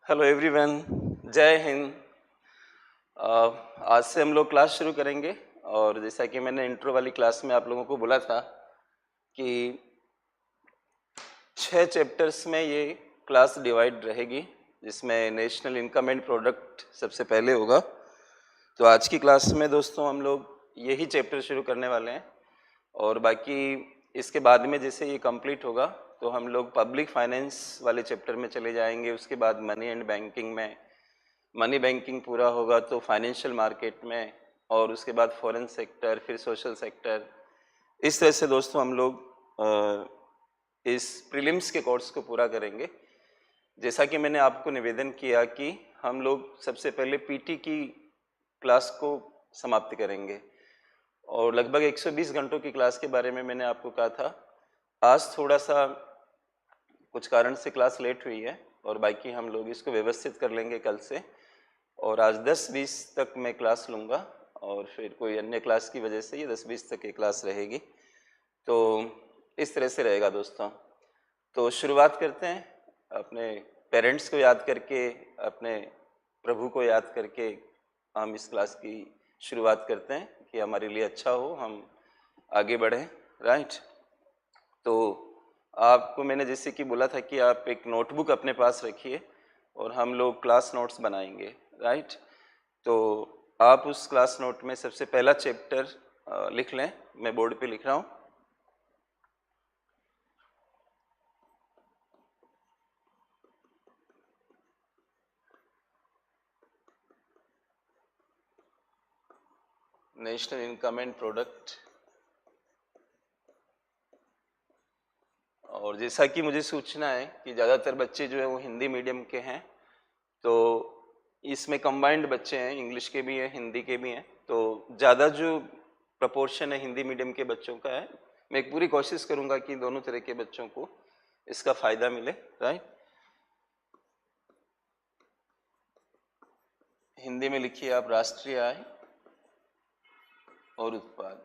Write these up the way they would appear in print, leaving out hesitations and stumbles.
Hello everyone, जय हिंद। आज से हम लोग क्लास शुरू करेंगे और जैसा कि मैंने इंट्रो वाली क्लास में आप लोगों को बोला था कि 6 चैप्टर्स में ये क्लास डिवाइड रहेगी, जिसमें नेशनल इनकम एंड प्रोडक्ट सबसे पहले होगा। तो आज की क्लास में दोस्तों हम लोग यही चैप्टर शुरू करने वाले हैं और बाकी इसके बाद में जैसे ये कंप्लीट होगा तो हम लोग पब्लिक फाइनेंस वाले चैप्टर में चले जाएंगे। उसके बाद मनी एंड बैंकिंग में, मनी बैंकिंग पूरा होगा तो फाइनेंशियल मार्केट में, और उसके बाद फॉरेन सेक्टर, फिर सोशल सेक्टर। इस तरह से दोस्तों हम लोग इस प्रीलिम्स के कोर्स को पूरा करेंगे। जैसा कि मैंने आपको निवेदन किया कि हम लोग सबसे पहले पीटी की क्लास को समाप्त करेंगे और लगभग 120 घंटों की क्लास के बारे में मैंने आपको कहा था। आज थोड़ा सा कुछ कारण से क्लास लेट हुई है और बाकी हम लोग इसको व्यवस्थित कर लेंगे कल से। और आज 10-20 तक मैं क्लास लूँगा और फिर कोई अन्य क्लास की वजह से ये 10-20 तक की क्लास रहेगी। तो इस तरह से रहेगा दोस्तों। तो शुरुआत करते हैं अपने पेरेंट्स को याद करके, अपने प्रभु को याद करके हम इस क्लास की शुरुआत करते हैं कि हमारे लिए अच्छा हो, हम आगे बढ़ें। राइट। तो आपको मैंने जैसे कि बोला था कि आप एक नोटबुक अपने पास रखिए और हम लोग क्लास नोट्स बनाएंगे। राइट। तो आप उस क्लास नोट में सबसे पहला चैप्टर लिख लें। मैं बोर्ड पे लिख रहा हूँ। National income and product. और जैसा कि मुझे सूचना है कि ज़्यादातर बच्चे जो है वो हिंदी मीडियम के हैं, तो इसमें कंबाइंड बच्चे हैं, इंग्लिश के भी हैं, हिंदी के भी हैं। तो ज़्यादा जो प्रपोर्शन है हिंदी मीडियम के बच्चों का है। मैं एक पूरी कोशिश करूंगा कि दोनों तरह के बच्चों को इसका फ़ायदा मिले। राइट। हिंदी में लिखिए आप राष्ट्रीय आय और उत्पाद।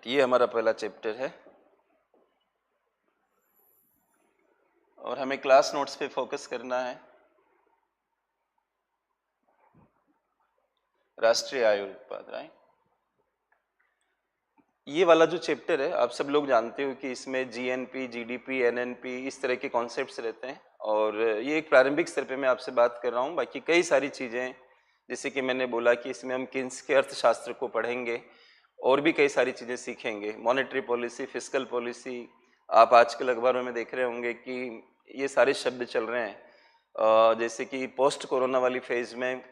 ये हमारा पहला चैप्टर है और हमें क्लास नोट्स पे फोकस करना है। राष्ट्रीय आय और उत्पाद। राइट। ये वाला जो चैप्टर है आप सब लोग जानते हो कि इसमें जीएनपी, जीडीपी, एनएनपी इस तरह के कॉन्सेप्ट्स रहते हैं और ये एक प्रारंभिक स्तर पे मैं आपसे बात कर रहा हूँ। बाकी कई सारी चीज़ें, जैसे कि मैंने बोला कि इसमें हम किन्स के अर्थशास्त्र को पढ़ेंगे और भी कई सारी चीज़ें सीखेंगे। मॉनेटरी पॉलिसी, फिस्कल पॉलिसी, आप आजकल अखबारों में देख रहे होंगे कि ये सारे शब्द चल रहे हैं। जैसे कि पोस्ट कोरोना वाली फेज़ में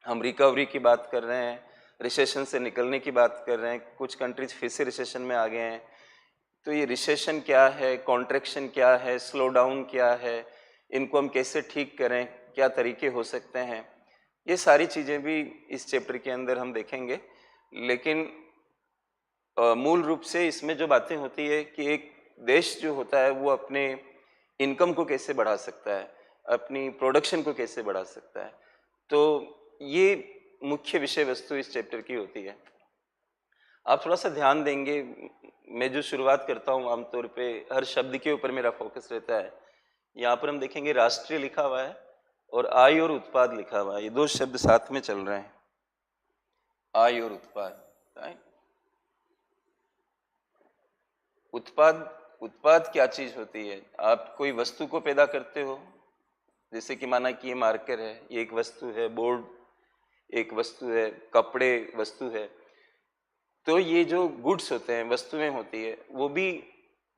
हम रिकवरी की बात कर रहे हैं, रिसेशन से निकलने की बात कर रहे हैं। कुछ कंट्रीज फिर से रिसेशन में आ गए हैं। तो ये रिसेशन क्या है, कॉन्ट्रैक्शन क्या है, स्लो डाउन क्या है, इनको हम कैसे ठीक करें, क्या तरीके हो सकते हैं, ये सारी चीज़ें भी इस चैप्टर के अंदर हम देखेंगे। लेकिन मूल रूप से इसमें जो बातें होती है कि एक देश जो होता है वो अपने इनकम को कैसे बढ़ा सकता है, अपनी प्रोडक्शन को कैसे बढ़ा सकता है। तो ये मुख्य विषय वस्तु इस चैप्टर की होती है। आप थोड़ा सा ध्यान देंगे, मैं जो शुरुआत करता हूँ आमतौर पे हर शब्द के ऊपर मेरा फोकस रहता है। यहाँ पर हम देखेंगे राष्ट्रीय लिखा हुआ है और आय और उत्पाद लिखा हुआ है। ये दो शब्द साथ में चल रहे हैं, आय और उत्पाद। राइट। उत्पाद, उत्पाद क्या चीज होती है? आप कोई वस्तु को पैदा करते हो, जैसे कि माना कि ये मार्कर है, ये एक वस्तु है, बोर्ड एक वस्तु है, कपड़े वस्तु है। तो ये जो गुड्स होते हैं, वस्तुएं होती है, वो भी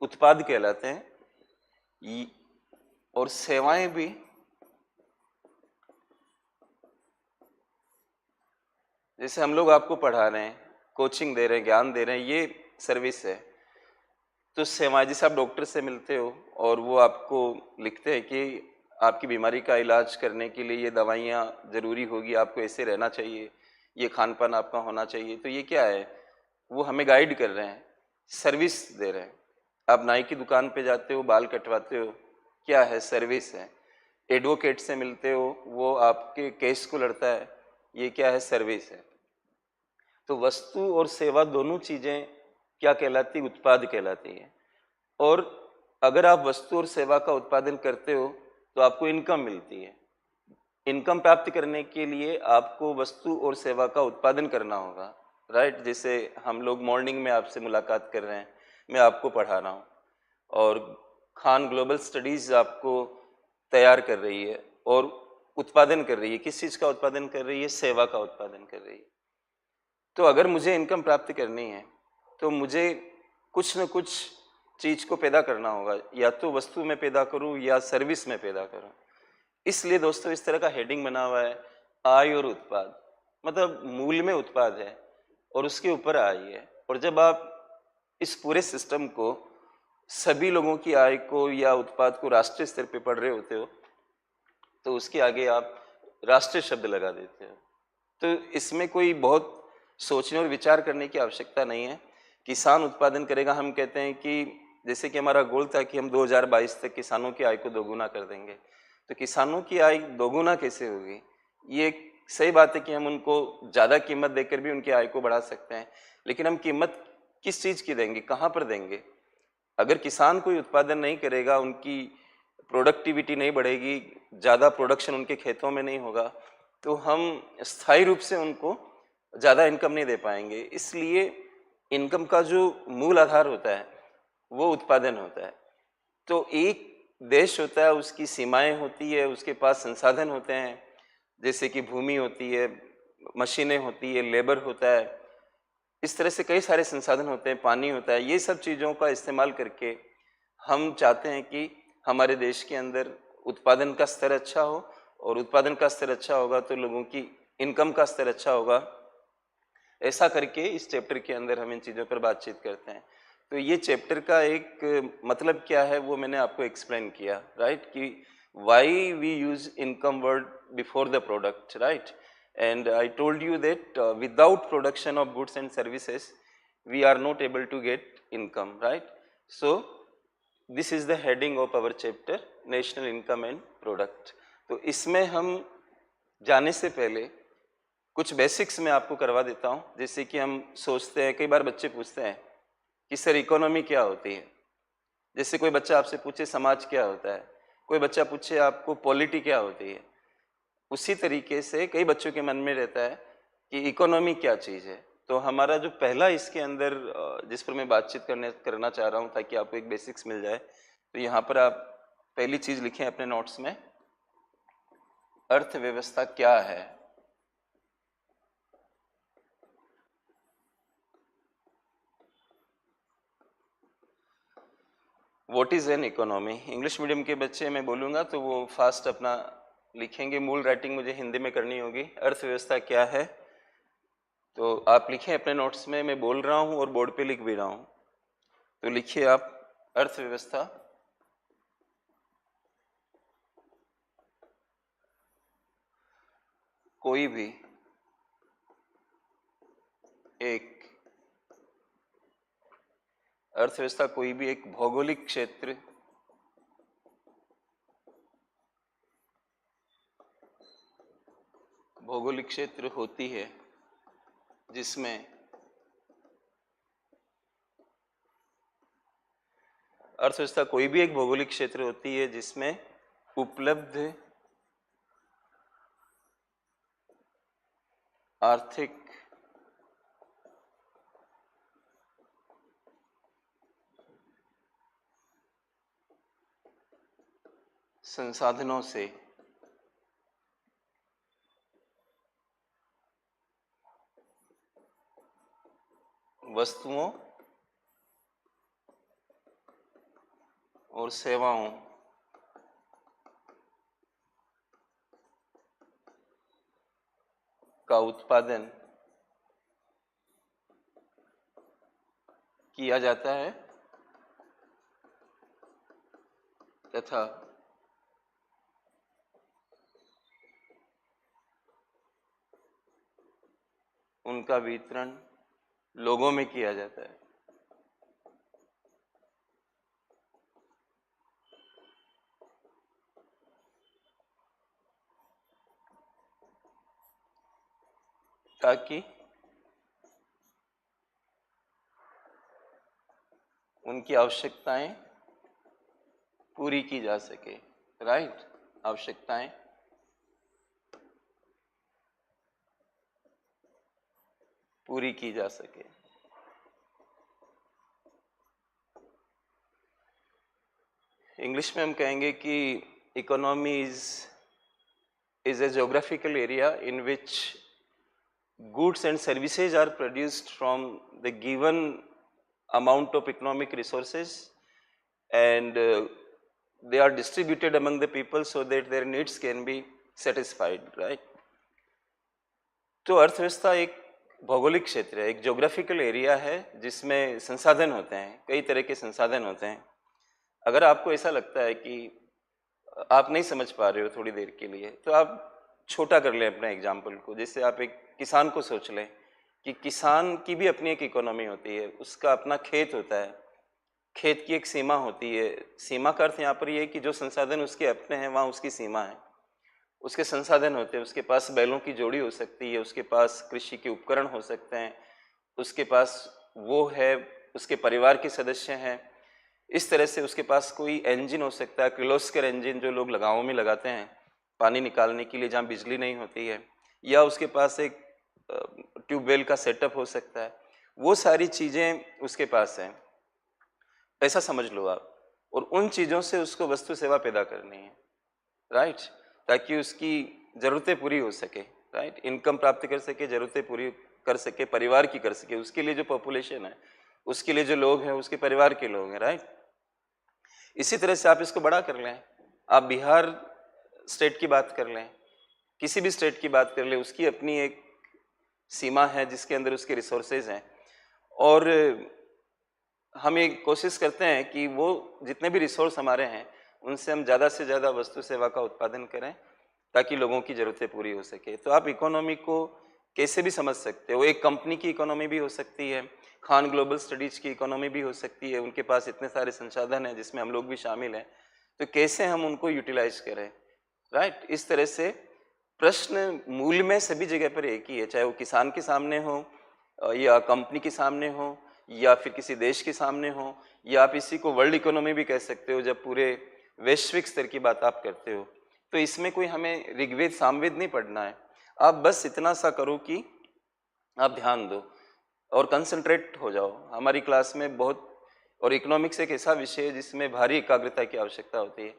उत्पाद कहलाते हैं। और सेवाएं भी, जैसे हम लोग आपको पढ़ा रहे हैं, कोचिंग दे रहे हैं, ज्ञान दे रहे हैं, ये सर्विस है। तो सेवाएं, जैसे आप डॉक्टर से मिलते हो और वो आपको लिखते हैं कि आपकी बीमारी का इलाज करने के लिए ये दवाइयाँ ज़रूरी होगी, आपको ऐसे रहना चाहिए, ये खान पान आपका होना चाहिए। तो ये क्या है? वो हमें गाइड कर रहे हैं, सर्विस दे रहे हैं। आप नाई की दुकान पे जाते हो, बाल कटवाते हो, क्या है? सर्विस है। एडवोकेट से मिलते हो, वो आपके केस को लड़ता है, ये क्या है? सर्विस है। तो वस्तु और सेवा दोनों चीज़ें क्या कहलाती? उत्पाद कहलाती है। और अगर आप वस्तु और सेवा का उत्पादन करते हो तो आपको इनकम मिलती है। इनकम प्राप्त करने के लिए आपको वस्तु और सेवा का उत्पादन करना होगा, राइट? जैसे हम लोग मॉर्निंग में आपसे मुलाकात कर रहे हैं, मैं आपको पढ़ा रहा हूँ, और खान ग्लोबल स्टडीज आपको तैयार कर रही है और उत्पादन कर रही है। किस चीज़ का उत्पादन कर रही है? सेवा का उत्पादन कर रही है। तो अगर मुझे इनकम प्राप्त करनी है तो मुझे कुछ न कुछ चीज़ को पैदा करना होगा, या तो वस्तु में पैदा करूं या सर्विस में पैदा करूं। इसलिए दोस्तों इस तरह का हेडिंग बना हुआ है, आय और उत्पाद। मतलब मूल में उत्पाद है और उसके ऊपर आय है। और जब आप इस पूरे सिस्टम को, सभी लोगों की आय को या उत्पाद को राष्ट्रीय स्तर पे पढ़ रहे होते हो तो उसके आगे आप राष्ट्रीय शब्द लगा देते हो। तो इसमें कोई बहुत सोचने और विचार करने की आवश्यकता नहीं है। किसान उत्पादन करेगा, हम कहते हैं कि जैसे कि हमारा गोल था कि हम 2022 तक किसानों की आय को दोगुना कर देंगे। तो किसानों की आय दोगुना कैसे होगी? ये सही बात है कि हम उनको ज़्यादा कीमत देकर भी उनकी आय को बढ़ा सकते हैं, लेकिन हम कीमत किस चीज़ की देंगे, कहाँ पर देंगे? अगर किसान कोई उत्पादन नहीं करेगा, उनकी प्रोडक्टिविटी नहीं बढ़ेगी, ज़्यादा प्रोडक्शन उनके खेतों में नहीं होगा, तो हम स्थायी रूप से उनको ज़्यादा इनकम नहीं दे पाएंगे। इसलिए इनकम का जो मूल आधार होता है वो उत्पादन होता है। तो एक देश होता है, उसकी सीमाएं होती है, उसके पास संसाधन होते हैं, जैसे कि भूमि होती है, मशीनें होती है, लेबर होता है, इस तरह से कई सारे संसाधन होते हैं, पानी होता है। ये सब चीज़ों का इस्तेमाल करके हम चाहते हैं कि हमारे देश के अंदर उत्पादन का स्तर अच्छा हो, और उत्पादन का स्तर अच्छा होगा तो लोगों की इनकम का स्तर अच्छा होगा। ऐसा करके इस चैप्टर के अंदर हम इन चीज़ों पर बातचीत करते हैं। तो ये चैप्टर का एक मतलब क्या है वो मैंने आपको एक्सप्लेन किया, राइट? कि why we use income word before the product, right? And I told you that without production of goods and services we are not able to get income, right? So this is the heading of our chapter, national income and product. तो इसमें हम जाने से पहले कुछ basics मैं आपको करवा देता हूँ। जैसे कि हम सोचते हैं, कई बार बच्चे पूछते हैं कि सर इकोनॉमी क्या होती है। जैसे कोई बच्चा आपसे पूछे समाज क्या होता है, कोई बच्चा पूछे आपको पॉलिटी क्या होती है। उसी तरीके से कई बच्चों के मन में रहता है कि इकोनॉमी क्या चीज़ है। तो हमारा जो पहला इसके अंदर जिस पर मैं बातचीत करना चाह रहा हूँ ताकि आपको एक बेसिक्स मिल जाए, तो यहाँ पर आप पहली चीज़ लिखें अपने नोट्स में, अर्थव्यवस्था क्या है। What is an economy? English medium के बच्चे मैं बोलूँगा तो वो फास्ट अपना लिखेंगे, मूल राइटिंग मुझे हिंदी में करनी होगी। अर्थव्यवस्था क्या है, तो आप लिखें अपने नोट्स में, मैं बोल रहा हूँ और बोर्ड पे लिख भी रहा हूँ। तो लिखिए आप, अर्थव्यवस्था कोई भी एक, अर्थव्यवस्था कोई भी एक भौगोलिक क्षेत्र होती है जिसमें अर्थव्यवस्था कोई भी एक भौगोलिक क्षेत्र होती है जिसमें उपलब्ध आर्थिक संसाधनों से वस्तुओं और सेवाओं का उत्पादन किया जाता है तथा उनका वितरण लोगों में किया जाता है। ताकि उनकी आवश्यकताएं पूरी की जा सके, राइट। आवश्यकताएं पूरी की जा सके। इंग्लिश में हम कहेंगे कि economy is a geographical area in which goods and services are produced from the given amount of economic resources and they are distributed among the people so that their needs can be satisfied, right। तो अर्थव्यवस्था एक भौगोलिक क्षेत्र है, एक geographical area है जिसमें संसाधन होते हैं, कई तरह के संसाधन होते हैं। अगर आपको ऐसा लगता है कि आप नहीं समझ पा रहे हो थोड़ी देर के लिए, तो आप छोटा कर लें अपने एग्जाम्पल को। जैसे आप एक किसान को सोच लें कि किसान की भी अपनी एक इकोनॉमी होती है, उसका अपना खेत होता है, खेत की एक सीमा होती है। सीमा का अर्थ यहाँ पर ये है कि जो संसाधन उसके अपने हैं वहाँ उसकी सीमा है, उसके संसाधन होते हैं। उसके पास बैलों की जोड़ी हो सकती है, उसके पास कृषि के उपकरण हो सकते हैं, उसके पास वो है, उसके परिवार के सदस्य हैं। इस तरह से उसके पास कोई इंजन हो सकता है, किर्लोस्कर इंजन जो लोग गाँवों में लगाते हैं पानी निकालने के लिए जहाँ बिजली नहीं होती है, या उसके पास एक ट्यूबवेल का सेटअप हो सकता है। वो सारी चीज़ें उसके पास हैं, ऐसा समझ लो आप। और उन चीज़ों से उसको वस्तु सेवा पैदा करनी है, राइट, ताकि उसकी ज़रूरतें पूरी हो सके, राइट, इनकम प्राप्त कर सके, ज़रूरतें पूरी कर सके, परिवार की कर सके, उसके लिए जो पॉपुलेशन है, उसके लिए जो लोग हैं, उसके परिवार के लोग हैं, राइट। इसी तरह से आप इसको बड़ा कर लें, आप बिहार स्टेट की बात कर लें, किसी भी स्टेट की बात कर लें, उसकी अपनी एक सीमा है जिसके अंदर उसके रिसोर्सेज हैं। और हम ये कोशिश करते हैं कि वो जितने भी रिसोर्स हमारे हैं उनसे हम ज़्यादा से ज़्यादा वस्तु सेवा का उत्पादन करें ताकि लोगों की ज़रूरतें पूरी हो सके। तो आप इकोनॉमी को कैसे भी समझ सकते हो। एक कंपनी की इकोनॉमी भी हो सकती है, खान ग्लोबल स्टडीज़ की इकोनॉमी भी हो सकती है, उनके पास इतने सारे संसाधन हैं जिसमें हम लोग भी शामिल हैं, तो कैसे हम उनको यूटिलाइज करें, राइट। इस तरह से प्रश्न मूल में सभी जगह पर एक ही है, चाहे वो किसान के सामने हो या कंपनी के सामने हो या फिर किसी देश के सामने हो, या आप इसी को वर्ल्ड इकोनॉमी भी कह सकते हो जब पूरे वैश्विक स्तर की बात आप करते हो। तो इसमें कोई हमें ऋग्वेद सामवेद नहीं पढ़ना है, आप बस इतना सा करो कि आप ध्यान दो और कंसंट्रेट हो जाओ। हमारी क्लास में बहुत, और इकोनॉमिक्स एक ऐसा विषय है जिसमें भारी एकाग्रता की आवश्यकता होती है।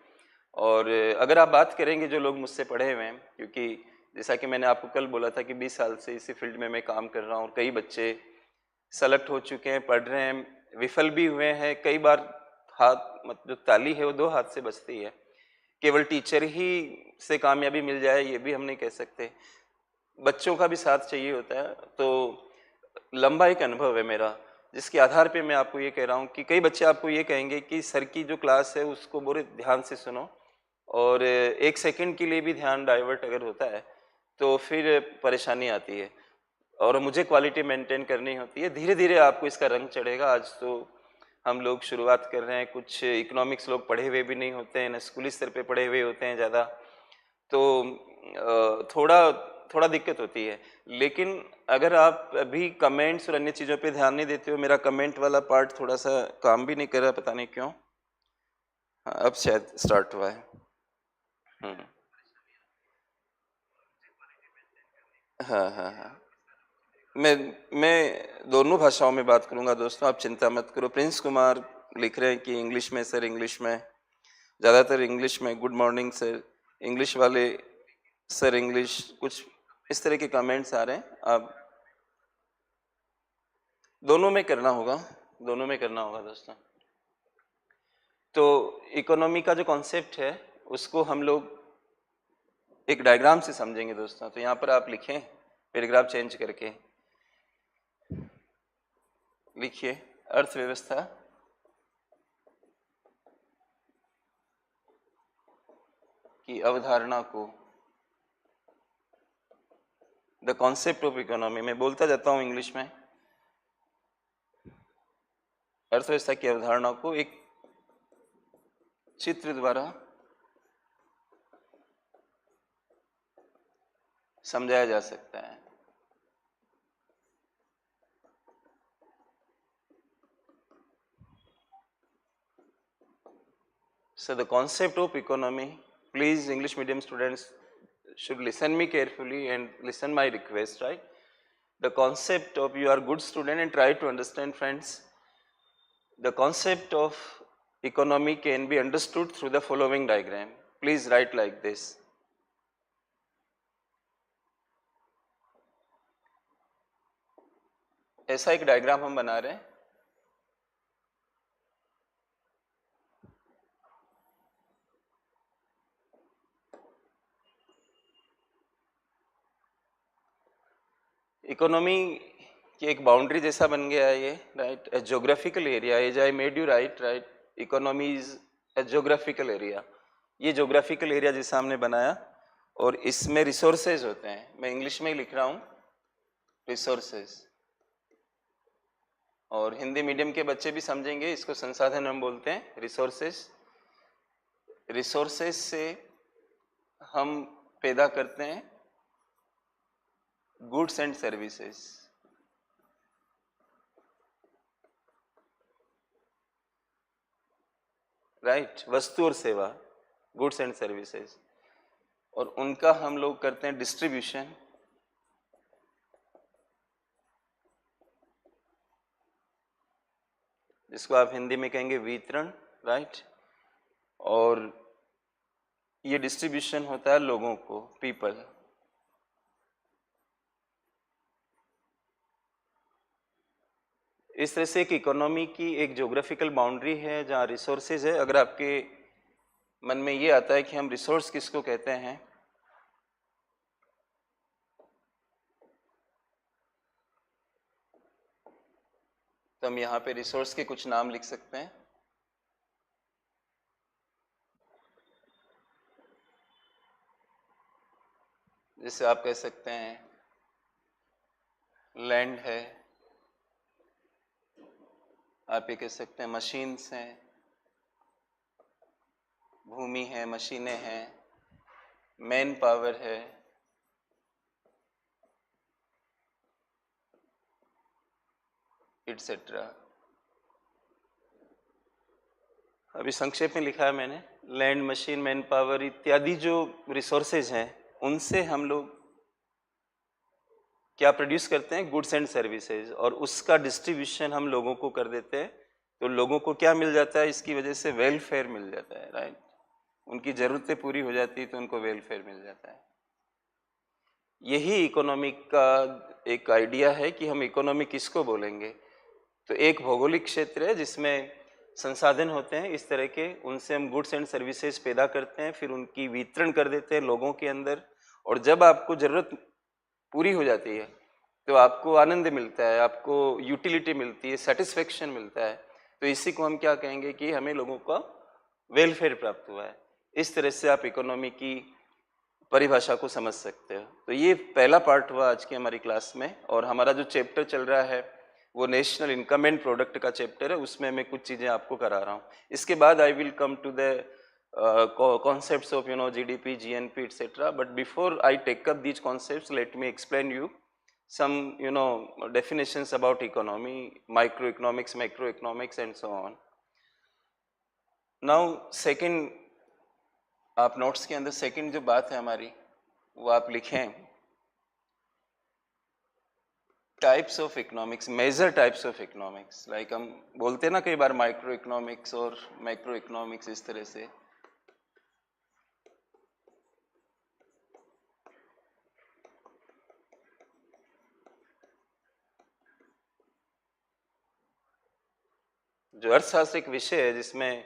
और अगर आप बात करेंगे जो लोग मुझसे पढ़े हुए हैं, क्योंकि जैसा कि मैंने आपको कल बोला था कि 20 साल से इसी फील्ड में मैं काम कर रहा हूँ, कई बच्चे सेलेक्ट हो चुके हैं, पढ़ रहे हैं, विफल भी हुए हैं कई बार। हाथ मतलब जो ताली है वो दो हाथ से बजती है, केवल टीचर ही से कामयाबी मिल जाए ये भी हम नहीं कह सकते, बच्चों का भी साथ चाहिए होता है। तो लंबा एक अनुभव है मेरा जिसके आधार पे मैं आपको ये कह रहा हूँ कि कई बच्चे आपको ये कहेंगे कि सर की जो क्लास है उसको बड़े ध्यान से सुनो, और एक सेकंड के लिए भी ध्यान डाइवर्ट अगर होता है तो फिर परेशानी आती है और मुझे क्वालिटी मेंटेन करनी होती है। धीरे धीरे आपको इसका रंग चढ़ेगा। आज तो हम लोग शुरुआत कर रहे हैं, कुछ इकोनॉमिक्स लोग पढ़े हुए भी नहीं होते हैं, न स्कूली स्तर पे पढ़े हुए होते हैं ज़्यादा, तो थोड़ा थोड़ा दिक्कत होती है। लेकिन अगर आप अभी कमेंट्स और अन्य चीज़ों पे ध्यान नहीं देते हो, मेरा कमेंट वाला पार्ट थोड़ा सा काम भी नहीं कर रहा, पता नहीं क्यों। हाँ, अब शायद स्टार्ट हुआ है। हाँ हाँ हाँ, मैं दोनों भाषाओं में बात करूंगा दोस्तों, आप चिंता मत करो। प्रिंस कुमार लिख रहे हैं कि इंग्लिश में सर, इंग्लिश में, ज़्यादातर इंग्लिश में, गुड मॉर्निंग सर, इंग्लिश वाले सर इंग्लिश, कुछ इस तरह के कमेंट्स आ रहे हैं। आप दोनों में करना होगा, दोनों में करना होगा दोस्तों। तो इकोनॉमी का जो कॉन्सेप्ट है उसको हम लोग एक डायग्राम से समझेंगे दोस्तों। तो यहाँ पर आप लिखें, पैराग्राफ चेंज करके लिखिए, अर्थव्यवस्था की अवधारणा को, द कॉन्सेप्ट ऑफ इकोनॉमी, मैं बोलता जाता हूँ इंग्लिश में, अर्थव्यवस्था की अवधारणा को एक चित्र द्वारा समझाया जा सकता है। So the concept of economy, please English medium students should listen me carefully and listen my request, right? The concept of, you are good student and try to understand friends, the concept of economy can be understood through the following diagram. Please write like this. ऐसा एक diagram हम बना रहे हैं. Economy की एक boundary जैसा बन गया है ये, right? A geographical area, as I made you right, right? Economy is a geographical area. ये ज्योग्राफिकल एरिया जैसा हमने बनाया, और इसमें रिसोर्सेज होते हैं. मैं इंग्लिश में ही लिख रहा हूँ, रिसोर्सेज. और हिंदी मीडियम के बच्चे भी समझेंगे, इसको संसाधन हम बोलते हैं, रिसोर्सेज. रिसोर्सेज से हम पैदा करते हैं गुड्स एंड सर्विसेज. राइट? वस्तु और सेवा, गुड्स एंड सर्विसेज. और उनका हम लोग करते हैं डिस्ट्रीब्यूशन. जिसको आप हिंदी में कहेंगे वितरण, राइट? और ये डिस्ट्रीब्यूशन होता है लोगों को, पीपल. इस तरह से एक इकोनॉमी की एक ज्योग्राफिकल बाउंड्री है जहाँ रिसोर्सेज है. अगर आपके मन में ये आता है कि हम रिसोर्स किसको कहते हैं, तो हम यहाँ पे रिसोर्स के कुछ नाम लिख सकते हैं. जैसे आप कह सकते हैं लैंड है, आप ये कह सकते हैं मशीन्स हैं, भूमि है, मशीनें हैं, मैन पावर है, एटसेट्रा. अभी संक्षेप में लिखा है मैंने, लैंड, मशीन, मैन पावर इत्यादि जो रिसोर्सेज हैं, उनसे हम लोग क्या प्रोड्यूस करते हैं, गुड्स एंड सर्विसेज. और उसका डिस्ट्रीब्यूशन हम लोगों को कर देते हैं. तो लोगों को क्या मिल जाता है, इसकी वजह से वेलफेयर मिल जाता है, राइट? उनकी ज़रूरतें पूरी हो जाती है तो उनको वेलफेयर मिल जाता है. यही इकोनॉमिक का एक आइडिया है कि हम इकोनॉमी किसको बोलेंगे. तो एक भौगोलिक क्षेत्र है जिसमें संसाधन होते हैं इस तरह के, उनसे हम गुड्स एंड सर्विसेज पैदा करते हैं, फिर उनकी वितरण कर देते हैं लोगों के अंदर. और जब आपको ज़रूरत पूरी हो जाती है तो आपको आनंद मिलता है, आपको यूटिलिटी मिलती है, सेटिस्फेक्शन मिलता है. तो इसी को हम क्या कहेंगे कि हमें लोगों का वेलफेयर प्राप्त हुआ है. इस तरह से आप इकोनॉमी की परिभाषा को समझ सकते हो. तो ये पहला पार्ट हुआ आज की हमारी क्लास में. और हमारा जो चैप्टर चल रहा है वो नेशनल इनकम एंड प्रोडक्ट का चैप्टर है, उसमें मैं कुछ चीज़ें आपको करा रहा हूँ. इसके बाद I will come to the concepts of GDP, GNP, etc. But before I take up these concepts, let me explain you some definitions about economy, microeconomics, macroeconomics, and so on. Now second, आप notes के अंदर second जो बात है हमारी वो आप लिखें, types of economics, major types of economics. Like हम बोलते हैं ना कई बार माइक्रो इकोनॉमिक्स और मैक्रो इकोनॉमिक्स, इस तरह से. जो अर्थशास्त्र एक विषय है जिसमें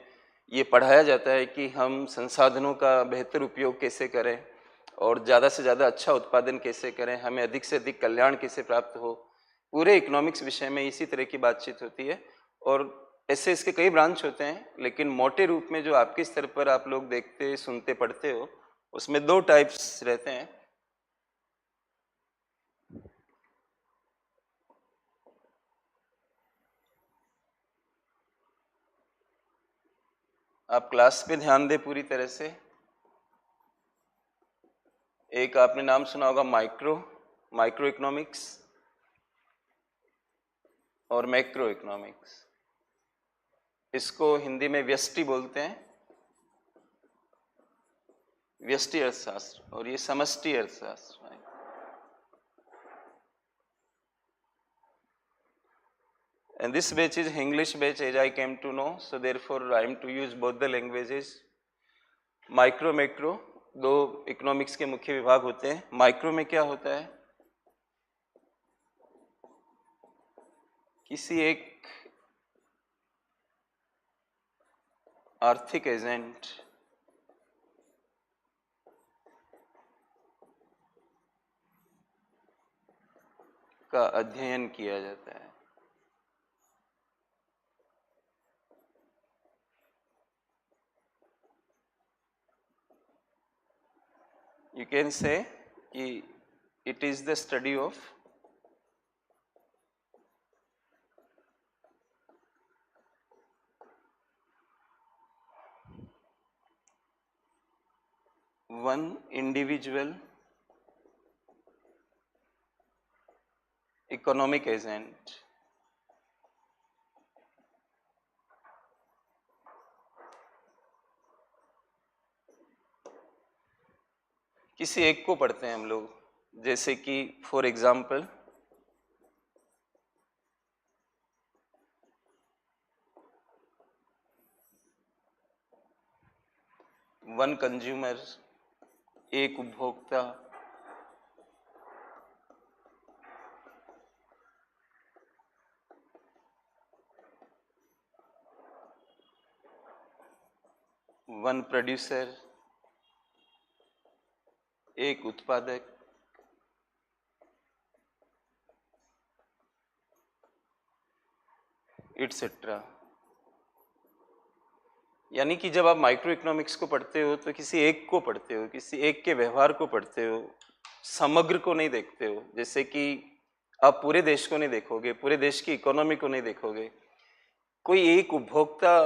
ये पढ़ाया जाता है कि हम संसाधनों का बेहतर उपयोग कैसे करें और ज़्यादा से ज़्यादा अच्छा उत्पादन कैसे करें, हमें अधिक से अधिक कल्याण कैसे प्राप्त हो. पूरे इकोनॉमिक्स विषय में इसी तरह की बातचीत होती है. और ऐसे इसके कई ब्रांच होते हैं, लेकिन मोटे रूप में जो आपके स्तर पर आप लोग देखते, सुनते, पढ़ते हो, उसमें दो टाइप्स रहते हैं. आप क्लास पे ध्यान दें पूरी तरह से. एक आपने नाम सुना होगा माइक्रो इकोनॉमिक्स और मैक्रो इकोनॉमिक्स. इसको हिंदी में व्यष्टि बोलते हैं. व्यष्टि अर्थशास्त्र और ये समष्टि अर्थशास्त्र है। And this batch is English batch as I came to know, so therefore I am to use both the languages. Micro macro दो इकोनॉमिक्स के मुख्य विभाग होते हैं। माइक्रो में क्या होता है, किसी एक आर्थिक एजेंट का अध्ययन किया जाता है। You can say कि it is the study of one individual economic agent किसी एक को पढ़ते हैं हम लोग, जैसे कि फॉर एग्जाम्पल वन कंज्यूमर, एक उपभोक्ता, वन प्रोड्यूसर, एक उत्पादक, एटसेट्रा। यानी कि जब आप माइक्रो इकोनॉमिक्स को पढ़ते हो तो किसी एक को पढ़ते हो, किसी एक के व्यवहार को पढ़ते हो, समग्र को नहीं देखते हो। जैसे कि आप पूरे देश को नहीं देखोगे, पूरे देश की इकोनॉमी को नहीं देखोगे। कोई एक उपभोक्ता,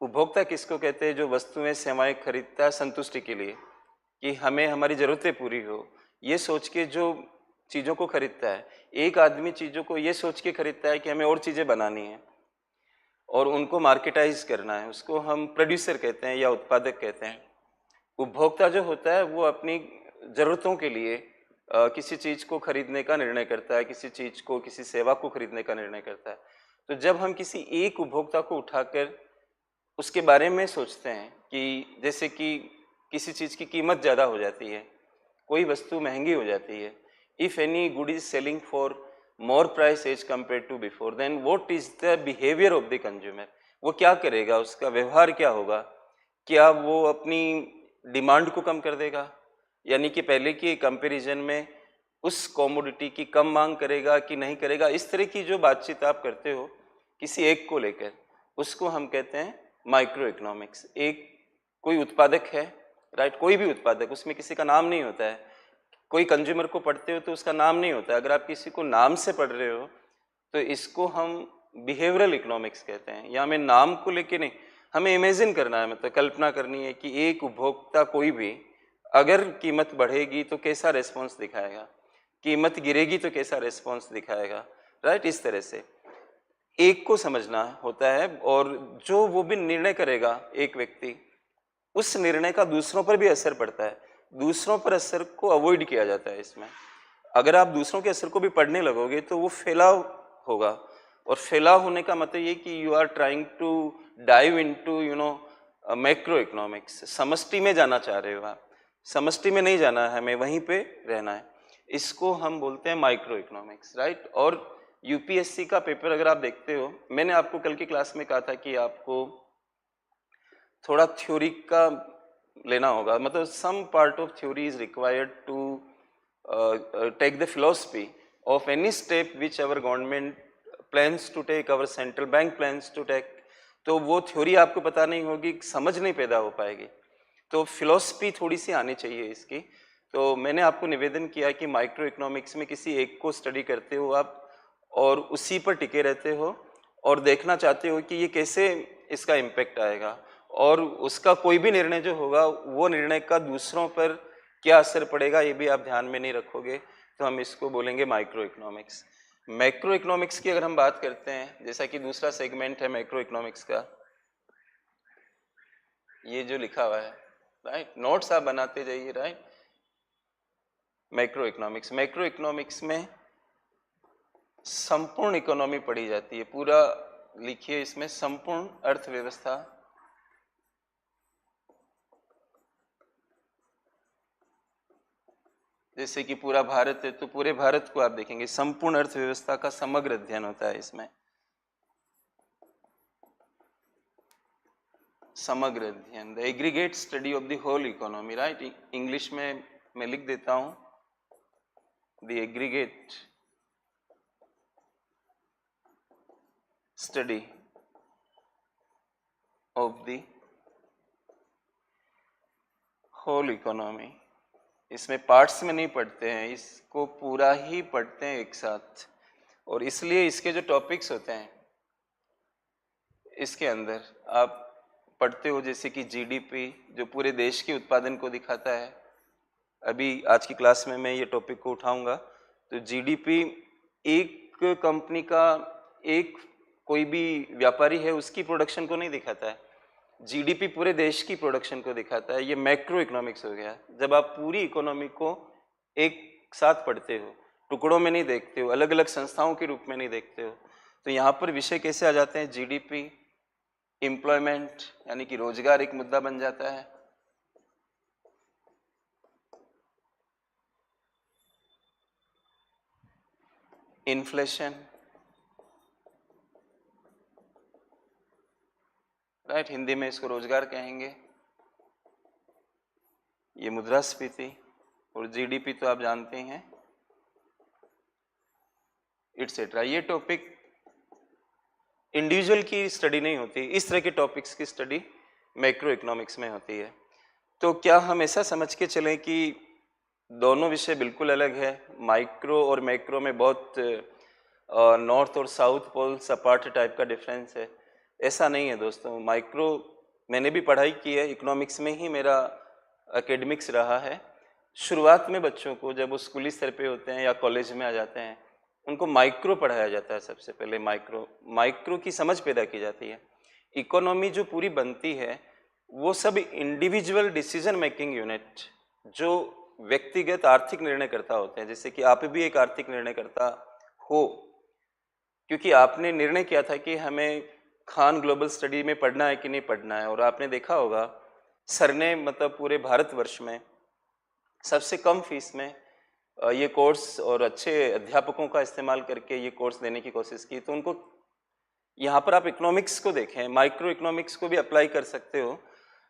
उपभोक्ता किसको कहते हैं, जो वस्तुएं सेवाएं खरीदता है संतुष्टि के लिए, कि हमें हमारी ज़रूरतें पूरी हो, ये सोच के जो चीज़ों को खरीदता है। एक आदमी चीज़ों को ये सोच के खरीदता है कि हमें और चीज़ें बनानी है और उनको मार्केटाइज करना है, उसको हम प्रोड्यूसर कहते हैं या उत्पादक कहते हैं। उपभोक्ता जो होता है वो अपनी ज़रूरतों के लिए किसी चीज़ को खरीदने का निर्णय करता है, किसी चीज़ को, किसी सेवा को खरीदने का निर्णय करता है। तो जब हम किसी एक उपभोक्ता को उठाकर उसके बारे में सोचते हैं कि जैसे कि किसी चीज़ की कीमत ज़्यादा हो जाती है, कोई वस्तु महंगी हो जाती है, if any good is selling for more price as compare to before, then what is the behaviour of the consumer. वो क्या करेगा, उसका व्यवहार क्या होगा? क्या वो अपनी डिमांड को कम कर देगा, यानी कि पहले के कंपैरिजन में उस कॉमोडिटी की कम मांग करेगा कि नहीं करेगा? इस तरह की जो बातचीत आप करते हो किसी एक को लेकर, उसको हम कहते हैं माइक्रो इकोनॉमिक्स। एक कोई उत्पादक है, राइट, कोई भी उत्पादक, उसमें किसी का नाम नहीं होता है। कोई कंज्यूमर को पढ़ते हो तो उसका नाम नहीं होता है। अगर आप किसी को नाम से पढ़ रहे हो तो इसको हम बिहेवियरल इकोनॉमिक्स कहते हैं। या हमें नाम को लेके नहीं, हमें इमेजिन करना है, मतलब कल्पना करनी है कि एक उपभोक्ता कोई भी अगर कीमत बढ़ेगी तो कैसा रेस्पॉन्स दिखाएगा, कीमत गिरेगी तो कैसा रेस्पॉन्स दिखाएगा, राइट। इस तरह से एक को समझना होता है, और जो वो भी निर्णय करेगा एक व्यक्ति, उस निर्णय का दूसरों पर भी असर पड़ता है। दूसरों पर असर को अवॉइड किया जाता है इसमें। अगर आप दूसरों के असर को भी पढ़ने लगोगे तो वो फैलाव होगा, और फैलाव होने का मतलब ये कि you are trying to dive into macro economics. समष्टि में जाना चाह रहे हो आप, समष्टि में नहीं जाना है, हमें वहीं पे रहना है। इसको हम बोलते हैं माइक्रो इकोनॉमिक्स, राइट। और यूपीएससी का पेपर अगर आप देखते हो, मैंने आपको कल की क्लास में कहा था कि आपको थोड़ा थ्योरी का लेना होगा, मतलब some part of theory is required to take the philosophy of any step which our government plans to take, our central bank plans to take. तो वो थ्योरी आपको पता नहीं होगी, समझ नहीं पैदा हो पाएगी। तो फिलोसफी थोड़ी सी आनी चाहिए इसकी। तो मैंने आपको निवेदन किया कि माइक्रो इकोनॉमिक्स में किसी एक को स्टडी करते हो आप, और उसी पर टिके रहते हो, और देखना चाहते हो कि ये कैसे इसका इम्पैक्ट आएगा, और उसका कोई भी निर्णय जो होगा वो निर्णय का दूसरों पर क्या असर पड़ेगा ये भी आप ध्यान में नहीं रखोगे। तो हम इसको बोलेंगे माइक्रो इकोनॉमिक्स। मैक्रो इकोनॉमिक्स की अगर हम बात करते हैं, जैसा कि दूसरा सेगमेंट है मैक्रो इकोनॉमिक्स का, ये जो लिखा हुआ है राइट, नोट्स आप बनाते जाइए, राइट। मैक्रो इकोनॉमिक्स में संपूर्ण इकोनॉमी पढ़ी जाती है, पूरा लिखिए इसमें संपूर्ण अर्थव्यवस्था, जैसे कि पूरा भारत है तो पूरे भारत को आप देखेंगे, संपूर्ण अर्थव्यवस्था का समग्र अध्ययन होता है इसमें, समग्र अध्ययन, the aggregate study of the whole economy, right. English में मैं लिख देता हूं, the aggregate study of the whole economy. इसमें पार्ट्स में नहीं पढ़ते हैं, इसको पूरा ही पढ़ते हैं एक साथ, और इसलिए इसके जो टॉपिक्स होते हैं इसके अंदर आप पढ़ते हो, जैसे कि जीडीपी जो पूरे देश के उत्पादन को दिखाता है। अभी आज की क्लास में मैं ये टॉपिक को उठाऊंगा। तो जीडीपी एक कंपनी का, एक कोई भी व्यापारी है उसकी प्रोडक्शन को नहीं दिखाता है, जीडीपी पूरे देश की प्रोडक्शन को दिखाता है। ये मैक्रो इकोनॉमिक्स हो गया, जब आप पूरी इकोनॉमी को एक साथ पढ़ते हो, टुकड़ों में नहीं देखते हो, अलग अलग संस्थाओं के रूप में नहीं देखते हो। तो यहाँ पर विषय कैसे आ जाते हैं, जीडीपी, एम्प्लॉयमेंट यानी कि रोजगार एक मुद्दा बन जाता है, इन्फ्लेशन, राइट, हिंदी में इसको रोजगार कहेंगे, ये मुद्रास्फीति, और जीडीपी तो आप जानते हैं, इट्सेट्रा। ये टॉपिक इंडिविजुअल की स्टडी नहीं होती, इस तरह के टॉपिक्स की स्टडी मैक्रो इकोनॉमिक्स में होती है। तो क्या हम ऐसा समझ के चलें कि दोनों विषय बिल्कुल अलग है, माइक्रो और मैक्रो में बहुत नॉर्थ और साउथ पोल सपाट टाइप का डिफरेंस है? ऐसा नहीं है दोस्तों। माइक्रो मैंने भी पढ़ाई की है, इकोनॉमिक्स में ही मेरा एकेडमिक्स रहा है। शुरुआत में बच्चों को जब वो स्कूली स्तर पे होते हैं या कॉलेज में आ जाते हैं, उनको माइक्रो पढ़ाया जाता है। सबसे पहले माइक्रो की समझ पैदा की जाती है। इकोनॉमी जो पूरी बनती है वो सब इंडिविजुअल डिसीजन मेकिंग यूनिट, जो व्यक्तिगत आर्थिक निर्णयकर्ता होते हैं, जैसे कि आप भी एक आर्थिक निर्णयकर्ता हो, क्योंकि आपने निर्णय किया था कि हमें खान ग्लोबल स्टडी में पढ़ना है कि नहीं पढ़ना है। और आपने देखा होगा सर ने मतलब पूरे भारतवर्ष में सबसे कम फीस में ये कोर्स और अच्छे अध्यापकों का इस्तेमाल करके ये कोर्स देने की कोशिश की। तो उनको यहाँ पर आप इकोनॉमिक्स को देखें, माइक्रो इकोनॉमिक्स को भी अप्लाई कर सकते हो।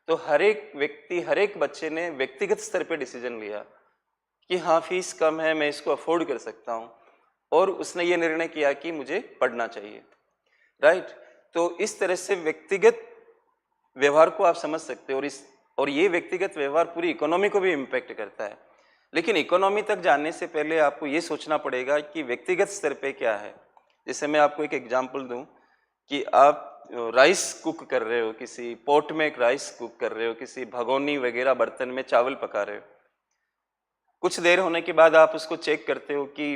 तो हर एक व्यक्ति, हर एक बच्चे ने व्यक्तिगत स्तर पे डिसीजन लिया कि हाँ फीस कम है, मैं इसको अफोर्ड कर सकता हूँ, और उसने ये निर्णय किया कि मुझे पढ़ना चाहिए, राइट। तो इस तरह से व्यक्तिगत व्यवहार को आप समझ सकते हो, और ये व्यक्तिगत व्यवहार पूरी इकोनॉमी को भी इम्पैक्ट करता है। लेकिन इकोनॉमी तक जानने से पहले आपको ये सोचना पड़ेगा कि व्यक्तिगत स्तर पे क्या है। जैसे मैं आपको एक एग्जांपल दूं कि आप राइस कुक कर रहे हो, किसी पॉट में एक राइस कुक कर रहे हो, किसी भगोनी वगैरह बर्तन में चावल पका रहे हो। कुछ देर होने के बाद आप उसको चेक करते हो कि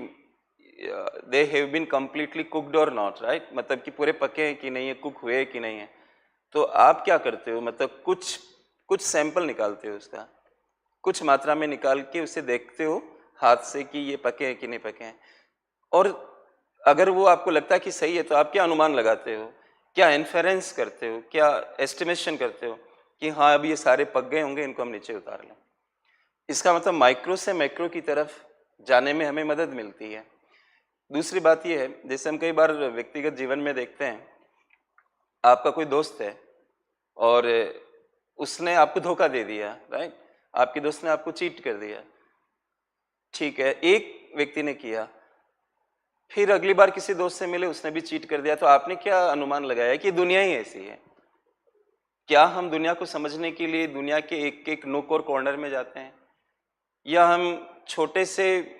they have been completely cooked और नॉट, राइट, मतलब कि पूरे पके हैं कि नहीं है, कुक हुए कि नहीं है। तो आप क्या करते हो, मतलब कुछ सैंपल निकालते हो, उसका कुछ मात्रा में निकाल के उसे देखते हो हाथ से कि ये पके हैं कि नहीं पके हैं। और अगर वो आपको लगता है कि सही है तो आप क्या अनुमान लगाते हो, क्या इन्फेरेंस करते हो, क्या एस्टिमेशन करते हो कि हाँ अब ये सारे पक गए होंगे, इनको हम नीचे उतार लें। इसका मतलब माइक्रो से मैक्रो की तरफ जाने में हमें मदद मिलती है। दूसरी बात ये है, जैसे हम कई बार व्यक्तिगत जीवन में देखते हैं, आपका कोई दोस्त है और उसने आपको धोखा दे दिया, राइट, आपके दोस्त ने आपको चीट कर दिया, ठीक है, एक व्यक्ति ने किया, फिर अगली बार किसी दोस्त से मिले, उसने भी चीट कर दिया। तो आपने क्या अनुमान लगाया कि दुनिया ही ऐसी है? क्या हम दुनिया को समझने के लिए दुनिया के एक एक नोक और कॉर्नर में जाते हैं, या हम छोटे से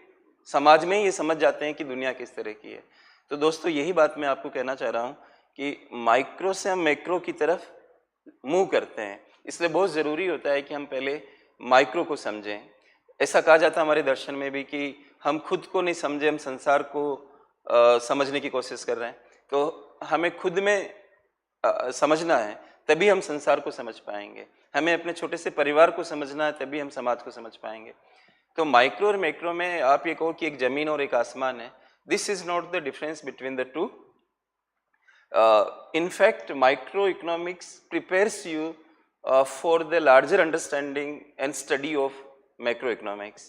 समाज में ही ये समझ जाते हैं कि दुनिया किस तरह की है? तो दोस्तों यही बात मैं आपको कहना चाह रहा हूँ कि माइक्रो से हम मैक्रो की तरफ मूव करते हैं। इसलिए बहुत ज़रूरी होता है कि हम पहले माइक्रो को समझें। ऐसा कहा जाता है हमारे दर्शन में भी कि हम खुद को नहीं समझे, हम संसार को समझने की कोशिश कर रहे हैं। तो हमें खुद में समझना है, तभी हम संसार को समझ पाएंगे। हमें अपने छोटे से परिवार को समझना है, तभी हम समाज को समझ पाएंगे। तो माइक्रो और मैक्रो में आप ये कहो कि एक जमीन और एक आसमान है, this is not the difference between the two. In fact, microeconomics prepares you for the larger understanding and study of macroeconomics.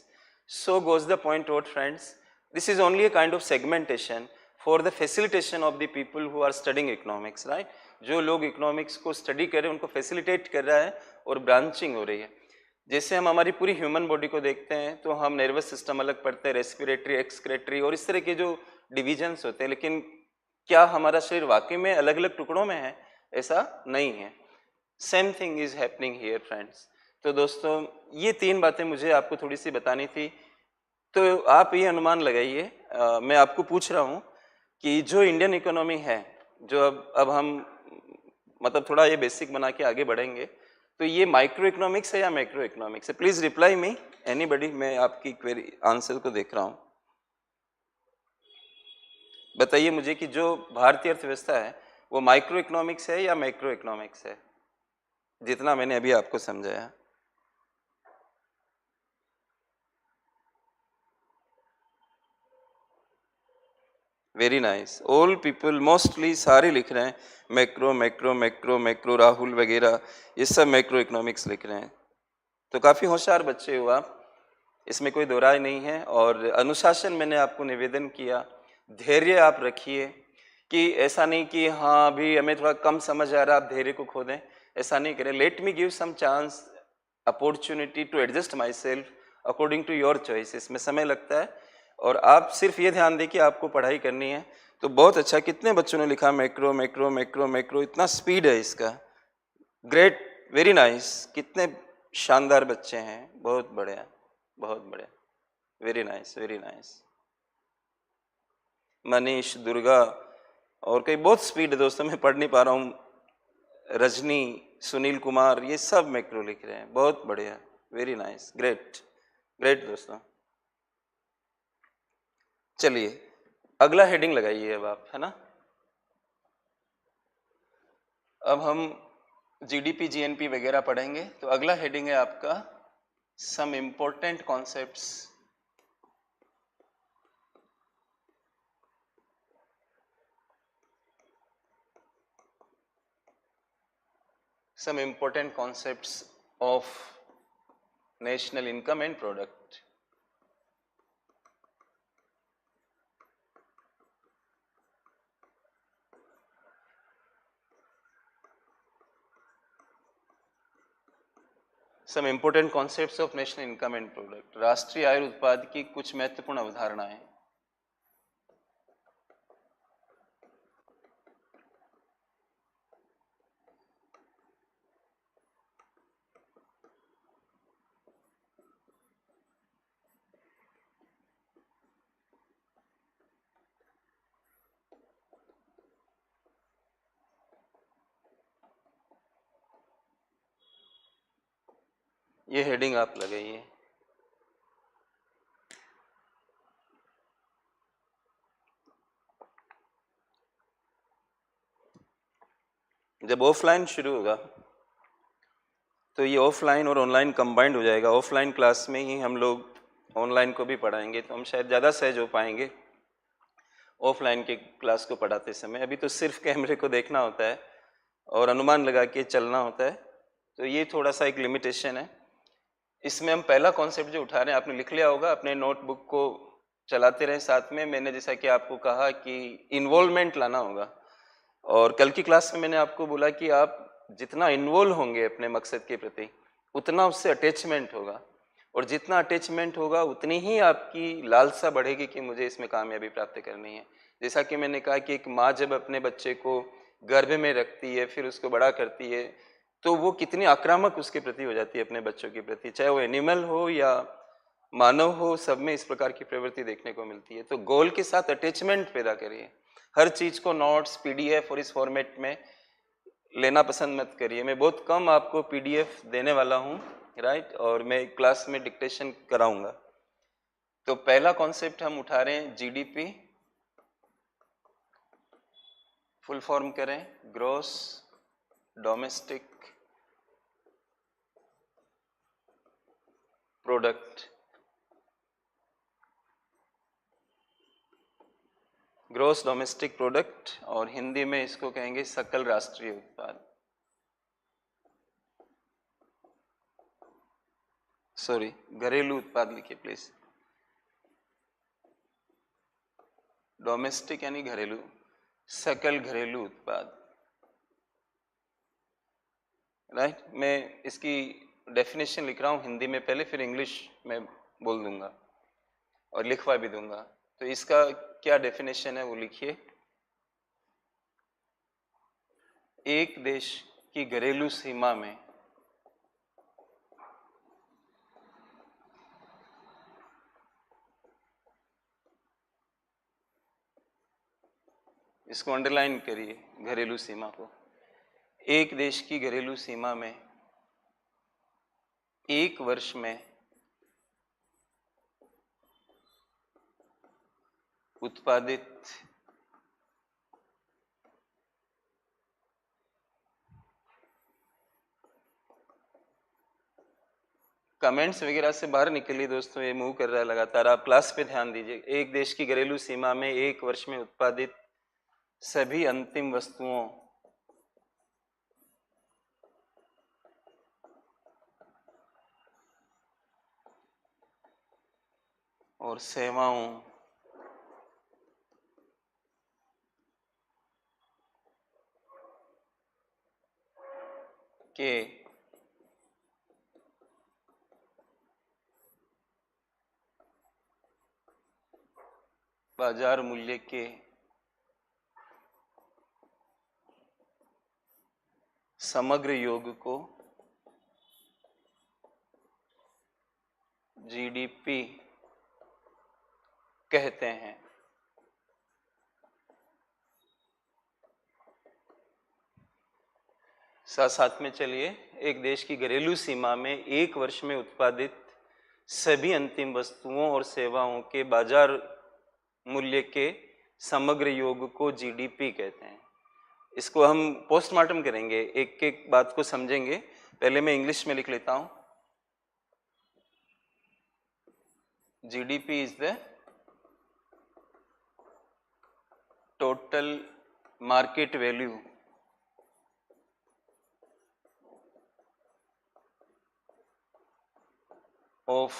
So goes the point out, friends. This is only a kind of segmentation for the facilitation of the people who are studying economics, right? जो लोग economics को study कर रहे हैं उनको facilitate कर रहा है और ब्रांचिंग हो रही है। जैसे हम हमारी पूरी ह्यूमन बॉडी को देखते हैं तो हम नर्वस सिस्टम अलग पढ़ते हैं, रेस्पिरेटरी, एक्सक्रेटरी और इस तरह के जो डिविजन्स होते हैं, लेकिन क्या हमारा शरीर वाकई में अलग अलग टुकड़ों में है? ऐसा नहीं है। Same thing is happening here friends. तो दोस्तों ये तीन बातें मुझे आपको थोड़ी सी बतानी थी। तो आप ये अनुमान लगाइए, मैं आपको पूछ रहा हूँ कि जो इंडियन इकोनॉमी है, जो अब हम मतलब थोड़ा ये बेसिक बना के आगे बढ़ेंगे, तो ये माइक्रो इकोनॉमिक्स है या मैक्रो इकोनॉमिक्स है? प्लीज रिप्लाई मी एनीबडी, मैं आपकी क्वेरी आंसर को देख रहा हूँ। बताइए मुझे कि जो भारतीय अर्थव्यवस्था है वो माइक्रो इकोनॉमिक्स है या मैक्रो इकोनॉमिक्स है, जितना मैंने अभी आपको समझाया। Very nice, all people mostly सारे लिख रहे हैं macro macro macro macro, Rahul वगैरह ये सब मैक्रो इकोनॉमिक्स लिख रहे हैं। तो काफ़ी होशियार बच्चे हो आप, इसमें कोई दो राय नहीं है। और अनुशासन मैंने आपको निवेदन किया, धैर्य आप रखिए कि ऐसा नहीं कि हाँ अभी हमें थोड़ा कम समझ आ रहा, आप धैर्य को खो दें, ऐसा नहीं करें। Let me give some chance, opportunity to adjust myself according to your choice. इसमें समय लगता है और आप सिर्फ ये ध्यान दें कि आपको पढ़ाई करनी है। तो बहुत अच्छा, कितने बच्चों ने लिखा मैक्रो मैक्रो मैक्रो मैक्रो, इतना स्पीड है इसका, ग्रेट, वेरी नाइस, कितने शानदार बच्चे हैं, बहुत बढ़िया बहुत बढ़िया, very nice very nice. Manish, Durga और कई बहुत स्पीड है दोस्तों, मैं पढ़ नहीं पा रहा हूँ। रजनी, सुनील कुमार, ये सब मैक्रो लिख रहे हैं, बहुत बढ़िया, वेरी नाइस, ग्रेट ग्रेट दोस्तों। चलिए अगला हेडिंग लगाइए अब आप, है ना। अब हम जीडीपी जीएनपी वगैरह पढ़ेंगे, तो अगला हेडिंग है आपका some important concepts of national income and product. Some important concepts of national income and product. राष्ट्रीय आय उत्पाद की कुछ महत्वपूर्ण अवधारणाएं। ये हेडिंग आप लगाइए। जब ऑफलाइन शुरू होगा तो ये ऑफलाइन और ऑनलाइन कंबाइंड हो जाएगा। ऑफलाइन क्लास में ही हम लोग ऑनलाइन को भी पढ़ाएंगे, तो हम शायद ज़्यादा सहज हो पाएंगे ऑफलाइन के क्लास को पढ़ाते समय। अभी तो सिर्फ कैमरे को देखना होता है और अनुमान लगा के चलना होता है, तो ये थोड़ा सा एक लिमिटेशन है। इसमें हम पहला कॉन्सेप्ट जो उठा रहे हैं, आपने लिख लिया होगा, अपने नोटबुक को चलाते रहें साथ में। मैंने जैसा कि आपको कहा कि इन्वॉल्वमेंट लाना होगा, और कल की क्लास में मैंने आपको बोला कि आप जितना इन्वॉल्व होंगे अपने मकसद के प्रति, उतना उससे अटैचमेंट होगा, और जितना अटैचमेंट होगा उतनी ही आपकी लालसा बढ़ेगी कि मुझे इसमें कामयाबी प्राप्त करनी है। जैसा कि मैंने कहा कि एक माँ जब अपने बच्चे को गर्भ में रखती है, फिर उसको बड़ा करती है, तो वो कितनी आक्रामक उसके प्रति हो जाती है अपने बच्चों के प्रति, चाहे वो एनिमल हो या मानव हो, सब में इस प्रकार की प्रवृत्ति देखने को मिलती है। तो गोल के साथ अटैचमेंट पैदा करिए। हर चीज को नोट्स, पीडीएफ और इस फॉर्मेट में लेना पसंद मत करिए। मैं बहुत कम आपको पीडीएफ देने वाला हूँ, राइट, और मैं क्लास में डिक्टेशन कराऊंगा। तो पहला कॉन्सेप्ट हम उठा रहे हैं जीडीपी, फुल फॉर्म करें gross domestic product, gross domestic product, और हिंदी में इसको कहेंगे सकल राष्ट्रीय उत्पाद, सॉरी घरेलू उत्पाद लिखिए प्लीज। डोमेस्टिक यानी घरेलू, सकल घरेलू उत्पाद, राइट। मैं इसकी डेफिनेशन लिख रहा हूँ हिंदी में पहले, फिर इंग्लिश में बोल दूंगा और लिखवा भी दूंगा। तो इसका क्या डेफिनेशन है वो लिखिए। एक देश की घरेलू सीमा में इसको अंडरलाइन करिए, घरेलू सीमा को। एक देश की घरेलू सीमा में एक वर्ष में उत्पादित कमेंट्स वगैरह से बाहर निकलिए दोस्तों, ये मूव कर रहा है लगातार, आप क्लास पे ध्यान दीजिए। एक देश की घरेलू सीमा में एक वर्ष में उत्पादित सभी अंतिम वस्तुओं और सेवाओं के बाजार मूल्य के समग्र योग को जीडीपी कहते हैं। साथ साथ में चलिए, एक देश की घरेलू सीमा में एक वर्ष में उत्पादित सभी अंतिम वस्तुओं और सेवाओं के बाजार मूल्य के समग्र योग को जीडीपी कहते हैं। इसको हम पोस्टमार्टम करेंगे, एक एक बात को समझेंगे। पहले मैं इंग्लिश में लिख लेता हूं। GDP is the total market value of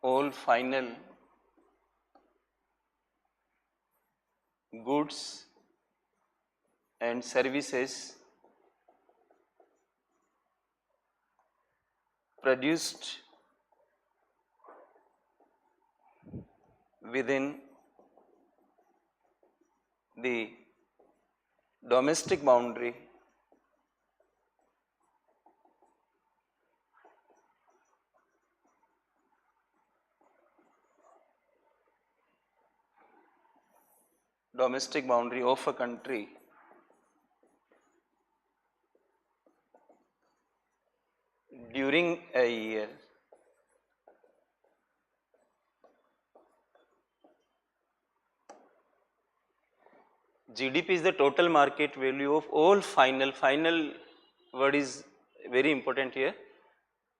all final goods and services produced within the domestic boundary of a country during a year GDP is the total market value of all final word is very important here,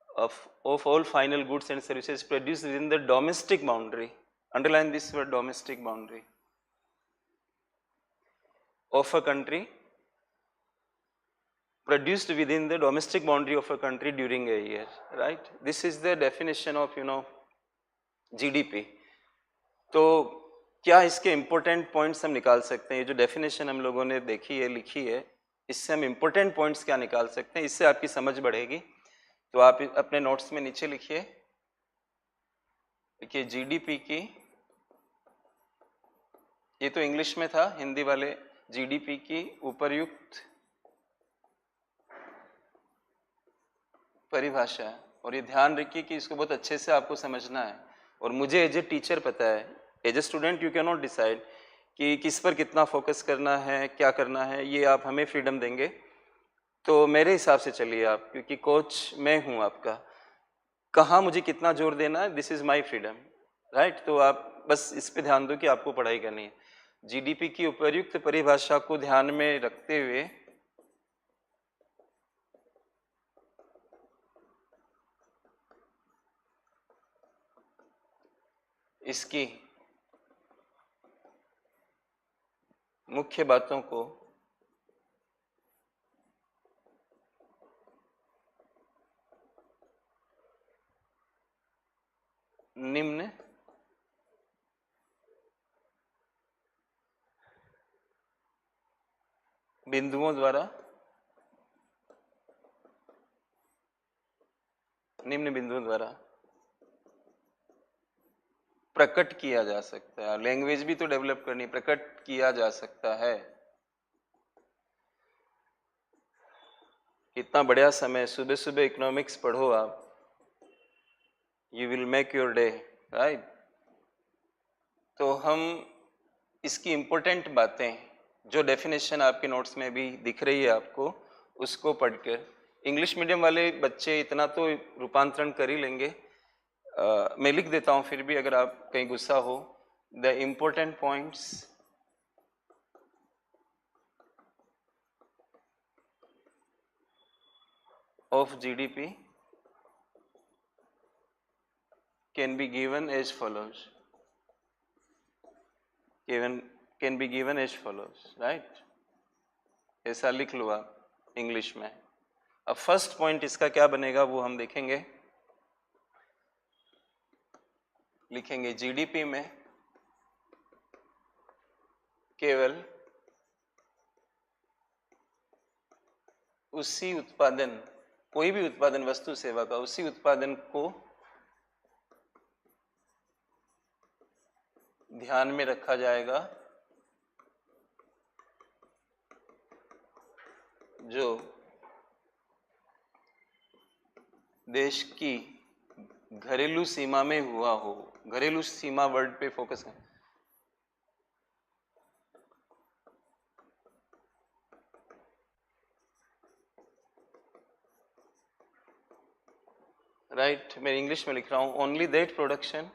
of all final goods and services produced within the domestic boundary, underline this word, domestic boundary of a country, produced within the domestic boundary of a country during a year, right? This is the definition of GDP. तो क्या इसके important points हम निकाल सकते हैं? ये जो definition हम लोगों ने देखी है, लिखी है, इससे हम इम्पोर्टेंट पॉइंट्स क्या निकाल सकते हैं? इससे आपकी समझ बढ़ेगी। तो आप अपने नोट्स में नीचे लिखिए, देखिए जीडीपी की, ये तो इंग्लिश में था, हिंदी वाले जीडीपी की उपर्युक्त परिभाषा, और ये ध्यान रखिए कि इसको बहुत अच्छे से आपको समझना है। और मुझे एज ए टीचर पता है, as a student you can not decide कि किस पर कितना फोकस करना है, क्या करना है, ये आप हमें फ्रीडम देंगे। तो मेरे हिसाब से चलिए आप, क्योंकि कोच मैं हूँ आपका, कहाँ मुझे कितना जोर देना है, this is my freedom, right. तो आप बस इस पे ध्यान दो कि आपको पढ़ाई करनी है। जीडीपी की उपर्युक्त परिभाषा को ध्यान में रखते हुए इसकी मुख्य बातों को निम्न बिंदुओं द्वारा प्रकट किया जा सकता है। लैंग्वेज भी तो डेवलप करनी, प्रकट किया जा सकता है। कितना बढ़िया समय, सुबह सुबह इकोनॉमिक्स पढ़ो आप, you will make your day, right. तो हम इसकी इम्पोर्टेंट बातें, जो डेफिनेशन आपके नोट्स में भी दिख रही है आपको, उसको पढ़कर, इंग्लिश मीडियम वाले बच्चे इतना तो रूपांतरण कर ही लेंगे। मैं लिख देता हूं फिर भी, अगर आप कहीं गुस्सा हो। The important points of GDP can be given as follows, can be given as follows, right. ऐसा लिख लो आप इंग्लिश में। अब फर्स्ट पॉइंट इसका क्या बनेगा वो हम देखेंगे। लिखेंगे जीडीपी में केवल उसी उत्पादन, कोई भी उत्पादन वस्तु सेवा का, उसी उत्पादन को ध्यान में रखा जाएगा जो देश की घरेलू सीमा में हुआ हो। घरेलू सीमा वर्ड पे फोकस है। राइट, मैं इंग्लिश में लिख रहा हूं, only that production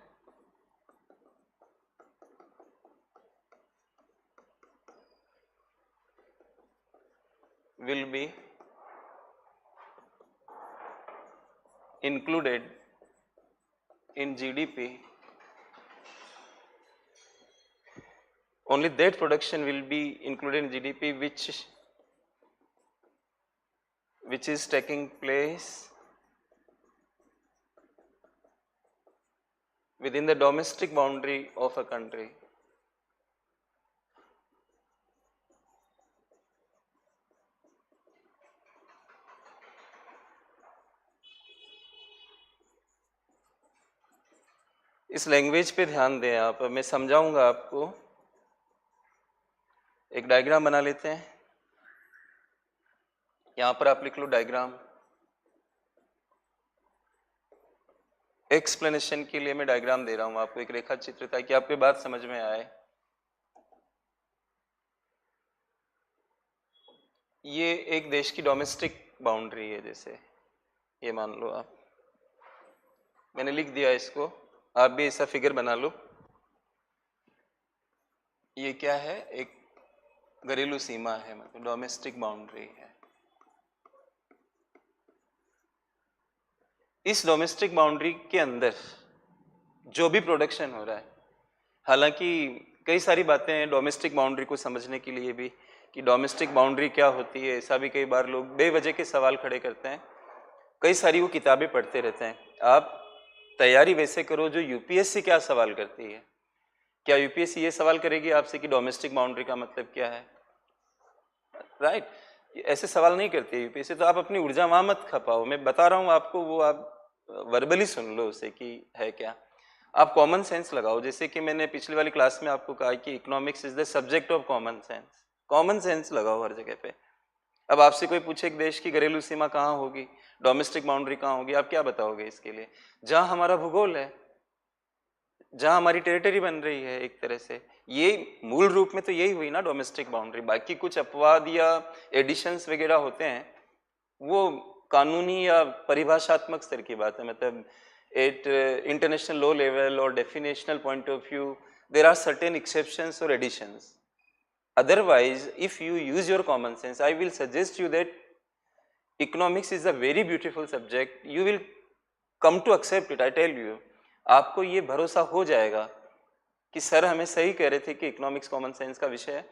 will be included in GDP, only that production will be included in GDP which is taking place within the domestic boundary of a country. इस language पे ध्यान दें आप, मैं समझाऊंगा आपको। एक डायग्राम बना लेते हैं, यहां पर आप लिख लो डायग्राम। एक्सप्लेनेशन के लिए मैं डायग्राम दे रहा हूं आपको, एक रेखा चित्र, ताकि आपको बात समझ में आए। ये एक देश की डोमेस्टिक बाउंड्री है, जैसे ये मान लो आप, मैंने लिख दिया इसको, आप भी ऐसा फिगर बना लो। ये क्या है, एक घरेलू सीमा है, मतलब डोमेस्टिक बाउंड्री है। इस डोमेस्टिक बाउंड्री के अंदर जो भी प्रोडक्शन हो रहा है, हालांकि कई सारी बातें हैं डोमेस्टिक बाउंड्री को समझने के लिए भी, कि डोमेस्टिक बाउंड्री क्या होती है, ऐसा भी कई बार लोग बेवजह के सवाल खड़े करते हैं। कई सारी वो किताबें पढ़ते रहते हैं। आप तैयारी वैसे करो जो यूपीएससी क्या सवाल करती है। क्या यूपीएससी ये सवाल करेगी आपसे कि डोमेस्टिक बाउंड्री का मतलब क्या है, राइट? ऐसे सवाल नहीं करती है यूपीएससी। तो आप अपनी ऊर्जा वहां मत खपाओ, मैं बता रहा हूँ आपको, वो आप वर्बली सुन लो उसे कि है क्या। आप कॉमन सेंस लगाओ, जैसे कि मैंने पिछली वाली क्लास में आपको कहा कि economics is the subject of common sense. Common sense लगाओ हर जगह पे। अब आपसे कोई पूछे एक देश की घरेलू सीमा कहाँ होगी, डोमेस्टिक बाउंड्री कहाँ होगी, आप क्या बताओगे इसके लिए? जहां हमारा भूगोल है, जहां हमारी टेरिटरी बन रही है एक तरह से। ये मूल रूप में तो यही हुई ना डोमेस्टिक बाउंड्री। बाकी कुछ अपवाद या एडिशंस वगैरह होते हैं, वो कानूनी या परिभाषात्मक स्तर की बात है। मतलब एट इंटरनेशनल लॉ लेवल और definitional point of view there are certain exceptions और additions. Otherwise, if you use your common sense, I will suggest you that economics is a very beautiful subject. You will come to accept it, I tell you. आपको ये भरोसा हो जाएगा कि sir हमें सही कह रहे थे कि इकोनॉमिक्स कॉमन सेंस का विषय है,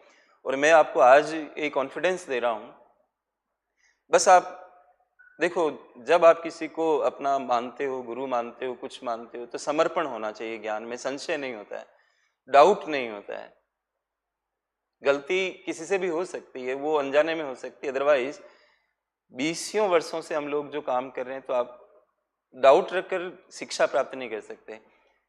और मैं आपको आज एक कॉन्फिडेंस दे रहा हूँ। बस आप देखो, जब आप किसी को अपना मानते हो, गुरु मानते हो, कुछ मानते हो, तो समर्पण होना चाहिए ज्ञान में, संशय नहीं होता है, डाउट नहीं होता है। गलती किसी से भी हो सकती है, वो अनजाने में हो सकती है, अदरवाइज 20 वर्षों से हम लोग जो काम कर रहे हैं, तो आप डाउट रखकर शिक्षा प्राप्त नहीं कर सकते,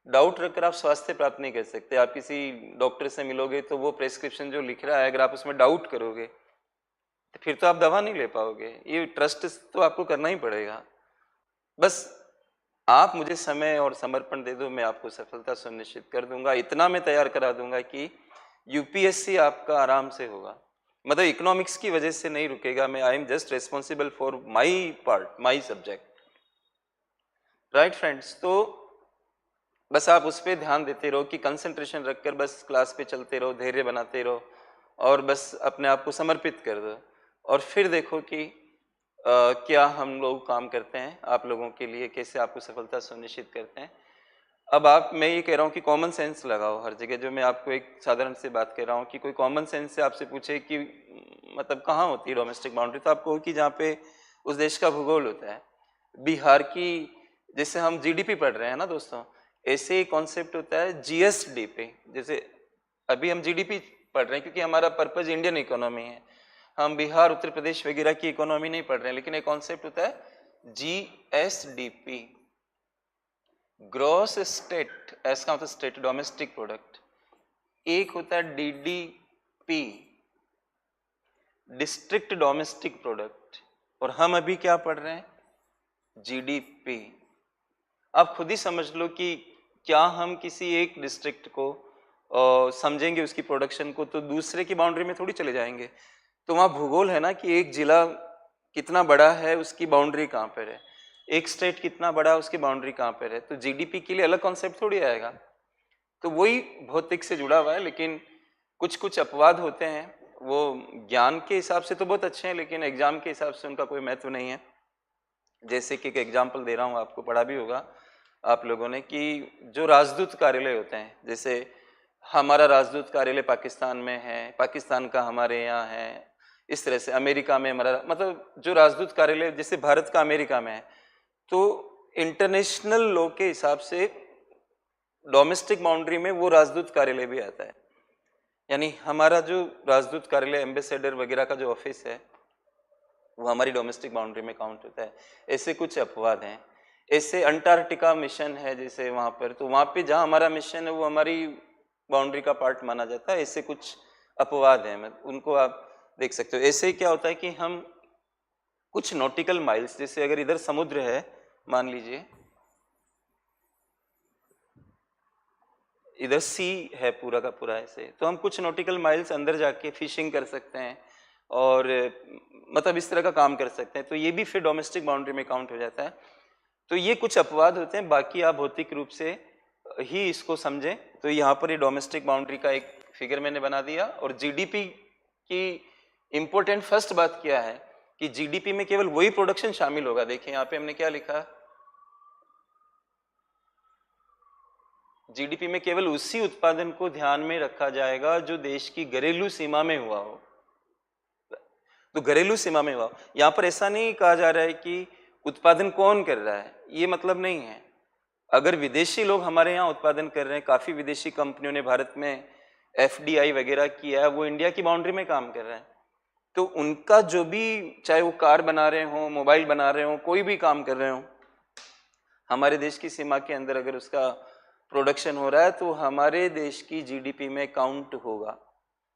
डाउट रखकर आप स्वास्थ्य प्राप्त नहीं कर सकते। आप किसी डॉक्टर से मिलोगे तो वो प्रेस्क्रिप्शन जो लिख रहा है, अगर आप उसमें डाउट करोगे तो फिर तो आप दवा नहीं ले पाओगे। ये ट्रस्ट तो आपको करना ही पड़ेगा। बस आप मुझे समय और समर्पण दे दो, मैं आपको सफलता सुनिश्चित कर दूंगा। इतना मैं तैयार करा दूंगा कि यूपीएससी आपका आराम से होगा। मतलब इकोनॉमिक्स की वजह से नहीं रुकेगा। मैं I am just responsible for my part, my subject, right friends. तो बस आप उस पर ध्यान देते रहो कि कंसंट्रेशन रखकर बस क्लास पे चलते रहो, धैर्य बनाते रहो और बस अपने आप को समर्पित कर दो, और फिर देखो कि क्या हम लोग काम करते हैं आप लोगों के लिए, कैसे आपको सफलता सुनिश्चित करते हैं। अब आप, मैं ये कह रहा हूँ कि कॉमन सेंस लगाओ हर जगह। जो मैं आपको एक साधारण से बात कह रहा हूँ कि कोई कॉमन सेंस से आपसे पूछे कि मतलब कहाँ होती है डोमेस्टिक बाउंड्री, तो आप कहो कि जहाँ पे उस देश का भूगोल होता है। बिहार की, जैसे हम जीडीपी पढ़ रहे हैं ना दोस्तों, ऐसे ही कॉन्सेप्ट होता है जीएसडीपी। जैसे अभी हम जीडीपी पढ़ रहे हैं क्योंकि हमारा पर्पज इंडियन इकोनॉमी है, हम बिहार उत्तर प्रदेश वगैरह की इकोनॉमी नहीं पढ़ रहे हैं, लेकिन एक कॉन्सेप्ट होता है जीएसडीपी, ग्रॉस स्टेट, एस का मतलब स्टेट डोमेस्टिक प्रोडक्ट। एक होता है डीडीपी, डिस्ट्रिक्ट डोमेस्टिक प्रोडक्ट, और हम अभी क्या पढ़ रहे हैं, जीडीपी। आप खुद ही समझ लो कि क्या हम किसी एक डिस्ट्रिक्ट को समझेंगे उसकी प्रोडक्शन को, तो दूसरे की बाउंड्री में थोड़ी चले जाएंगे। तो वहाँ भूगोल है ना कि एक जिला कितना बड़ा है, उसकी बाउंड्री कहाँ पर है, एक स्टेट कितना बड़ा है, उसकी बाउंड्री कहाँ पर है। तो जीडीपी के लिए अलग कॉन्सेप्ट थोड़ी आएगा। तो वही भौतिक से जुड़ा हुआ है, लेकिन कुछ कुछ अपवाद होते हैं। वो ज्ञान के हिसाब से तो बहुत अच्छे हैं, लेकिन एग्जाम के हिसाब से उनका कोई महत्व नहीं है। जैसे कि एक एग्जाम्पल दे रहा हूँ, आपको पढ़ा भी होगा आप लोगों ने, कि जो राजदूत कार्यालय होते हैं, जैसे हमारा राजदूत कार्यालय पाकिस्तान में है, पाकिस्तान का हमारे यहाँ है, इस तरह से अमेरिका में हमारा, मतलब जो राजदूत कार्यालय जैसे भारत का अमेरिका में है, तो इंटरनेशनल लॉ के हिसाब से डोमेस्टिक बाउंड्री में वो राजदूत कार्यालय भी आता है। यानी हमारा जो राजदूत कार्यालय, एम्बेसडर वगैरह का जो ऑफिस है, वो हमारी डोमेस्टिक बाउंड्री में काउंट होता है। ऐसे कुछ अपवाद हैं। ऐसे अंटार्कटिका मिशन है जैसे वहाँ पर, तो वहाँ पे जहाँ हमारा मिशन है वो हमारी बाउंड्री का पार्ट माना जाता है। ऐसे कुछ अपवाद हैं, उनको आप देख सकते हो। ऐसे ही क्या होता है कि हम कुछ नॉटिकल माइल्स, जैसे अगर इधर समुद्र है मान लीजिए, इधर सी है पूरा का पूरा ऐसे, तो हम कुछ नॉटिकल माइल्स अंदर जाके फिशिंग कर सकते हैं और मतलब इस तरह का काम कर सकते हैं। तो ये भी फिर डोमेस्टिक बाउंड्री में काउंट हो जाता है। तो ये कुछ अपवाद होते हैं, बाकी आप भौतिक रूप से ही इसको समझें। तो यहाँ पर ये डोमेस्टिक बाउंड्री का एक फिगर मैंने बना दिया। और जीडीपी की इंपॉर्टेंट फर्स्ट बात क्या है कि जीडीपी में केवल वही प्रोडक्शन शामिल होगा। देखिए यहाँ पे हमने क्या लिखा, जीडीपी में केवल उसी उत्पादन को ध्यान में रखा जाएगा जो देश की घरेलू सीमा में हुआ हो। तो घरेलू सीमा में हुआ, यहाँ पर ऐसा नहीं कहा जा रहा है कि उत्पादन कौन कर रहा है, ये मतलब नहीं है। अगर विदेशी लोग हमारे यहाँ उत्पादन कर रहे हैं, काफी विदेशी कंपनियों ने भारत में एफडीआई वगैरह किया है, वो इंडिया की बाउंड्री में काम कर रहे हैं, तो उनका जो भी, चाहे वो कार बना रहे हो, मोबाइल बना रहे हो, कोई भी काम कर रहे हो, हमारे देश की सीमा के अंदर अगर उसका प्रोडक्शन हो रहा है तो हमारे देश की जीडीपी में काउंट होगा।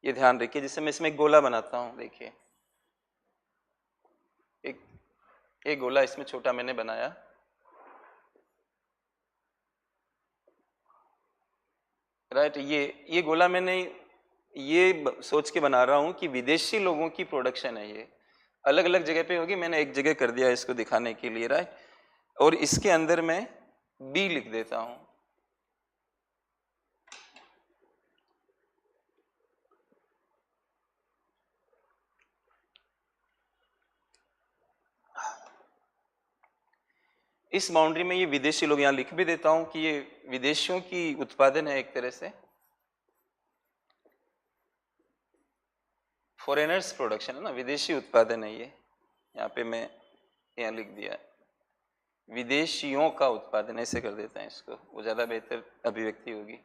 ये ध्यान रखिए। जिससे मैं इसमें एक गोला बनाता हूँ, देखिए एक गोला इसमें छोटा मैंने बनाया, राइट। ये गोला मैंने ये सोच के बना रहा हूँ कि विदेशी लोगों की प्रोडक्शन है, ये अलग अलग जगह पे होगी, मैंने एक जगह कर दिया इसको दिखाने के लिए, राइट। और इसके अंदर मैं बी लिख देता हूँ। इस बाउंड्री में ये विदेशी लोग, यहाँ लिख भी देता हूं कि ये विदेशियों की उत्पादन है, एक तरह से फॉरेनर्स प्रोडक्शन है ना, विदेशी उत्पादन है ये। यहाँ पे मैं यहाँ लिख दिया विदेशियों का उत्पादन, ऐसे कर देता है इसको, वो ज्यादा बेहतर अभिव्यक्ति होगी।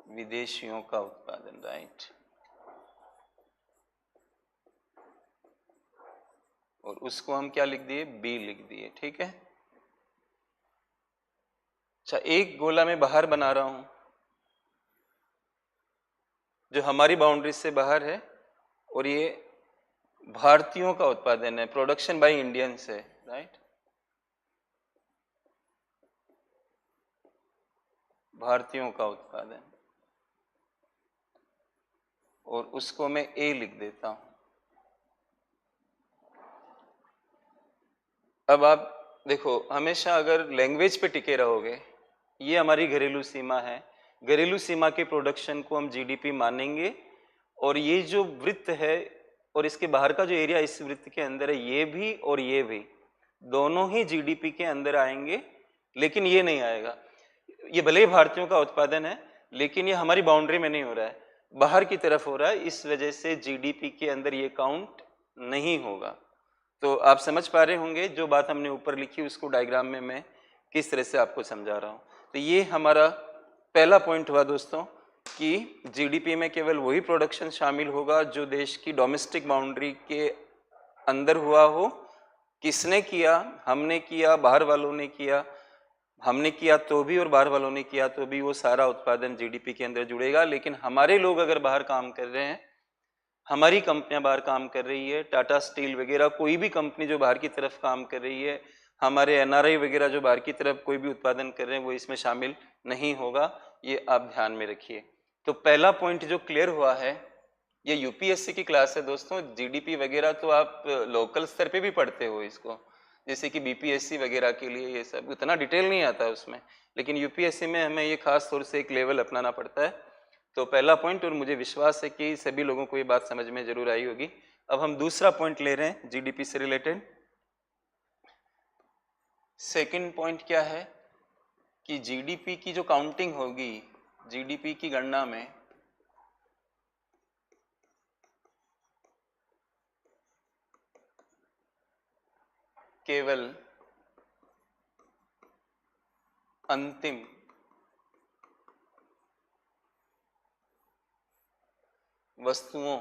विदेशियों का उत्पादन, राइट। और उसको हम क्या लिख दिए, बी लिख दिए, ठीक है। अच्छा, एक गोला मैं बाहर बना रहा हूं जो हमारी बाउंड्री से बाहर है, और ये भारतीयों का उत्पादन है, प्रोडक्शन बाय इंडियंस है, राइट। भारतीयों का उत्पादन, और उसको मैं ए लिख देता हूं। अब आप देखो, हमेशा अगर लैंग्वेज पे टिके रहोगे, ये हमारी घरेलू सीमा है, घरेलू सीमा के प्रोडक्शन को हम जीडीपी मानेंगे, और ये जो वृत्त है और इसके बाहर का जो एरिया इस वृत्त के अंदर है, ये भी और ये भी दोनों ही जीडीपी के अंदर आएंगे, लेकिन ये नहीं आएगा। ये भले ही भारतीयों का उत्पादन है, लेकिन ये हमारी बाउंड्री में नहीं हो रहा है, बाहर की तरफ हो रहा है, इस वजह से जीडीपी के अंदर ये काउंट नहीं होगा। तो आप समझ पा रहे होंगे जो बात हमने ऊपर लिखी उसको डायग्राम में मैं किस तरह से आपको समझा रहा हूं। तो ये हमारा पहला पॉइंट हुआ दोस्तों कि जीडीपी में केवल वही प्रोडक्शन शामिल होगा जो देश की डोमेस्टिक बाउंड्री के अंदर हुआ हो। किसने किया, हमने किया, बाहर वालों ने किया, हमने किया तो भी और बाहर वालों ने किया तो भी, वो सारा उत्पादन जीडीपी के अंदर जुड़ेगा। लेकिन हमारे लोग अगर बाहर काम कर रहे हैं, हमारी कंपनियां बाहर काम कर रही है, टाटा स्टील वगैरह कोई भी कंपनी जो बाहर की तरफ काम कर रही है, हमारे एनआरआई वगैरह जो बाहर की तरफ कोई भी उत्पादन कर रहे हैं, वो इसमें शामिल नहीं होगा। ये आप ध्यान में रखिए। तो पहला पॉइंट जो क्लियर हुआ है, ये यूपीएससी की क्लास है दोस्तों। जीडीपी वगैरह तो आप लोकल स्तर पे भी पढ़ते हो इसको, जैसे कि बीपीएससी वगैरह के लिए ये सब उतना डिटेल नहीं आता है उसमें, लेकिन यूपीएससी में हमें ये खास तौर से एक लेवल अपनाना पड़ता है। तो पहला पॉइंट, और मुझे विश्वास है कि सभी लोगों को ये बात समझ में जरूर आई होगी। अब हम दूसरा पॉइंट ले रहे हैं जीडीपी से रिलेटेड। सेकंड पॉइंट क्या है कि जीडीपी की जो काउंटिंग होगी, जीडीपी की गणना में केवल अंतिम वस्तुओं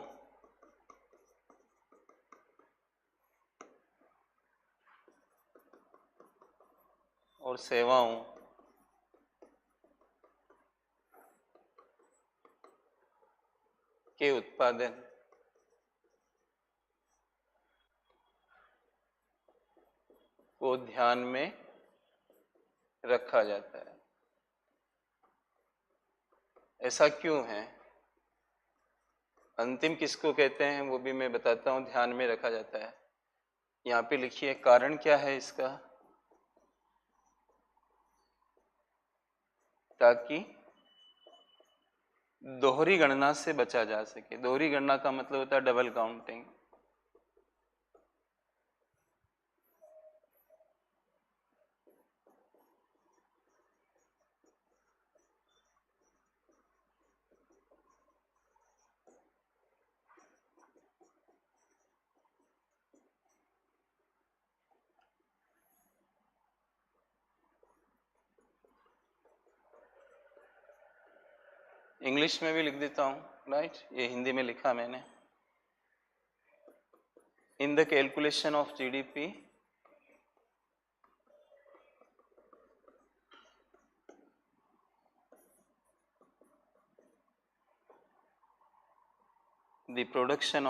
और सेवाओं के उत्पादन को ध्यान में रखा जाता है। ऐसा क्यों है, अंतिम किसको कहते हैं वो भी मैं बताता हूं, ध्यान में रखा जाता है। यहाँ पे लिखिए कारण क्या है इसका, ताकि दोहरी गणना से बचा जा सके। दोहरी गणना का मतलब होता है डबल काउंटिंग। इंग्लिश में भी लिख देता हूं, राइट, ये हिंदी में लिखा मैंने। In the calculation of GDP the production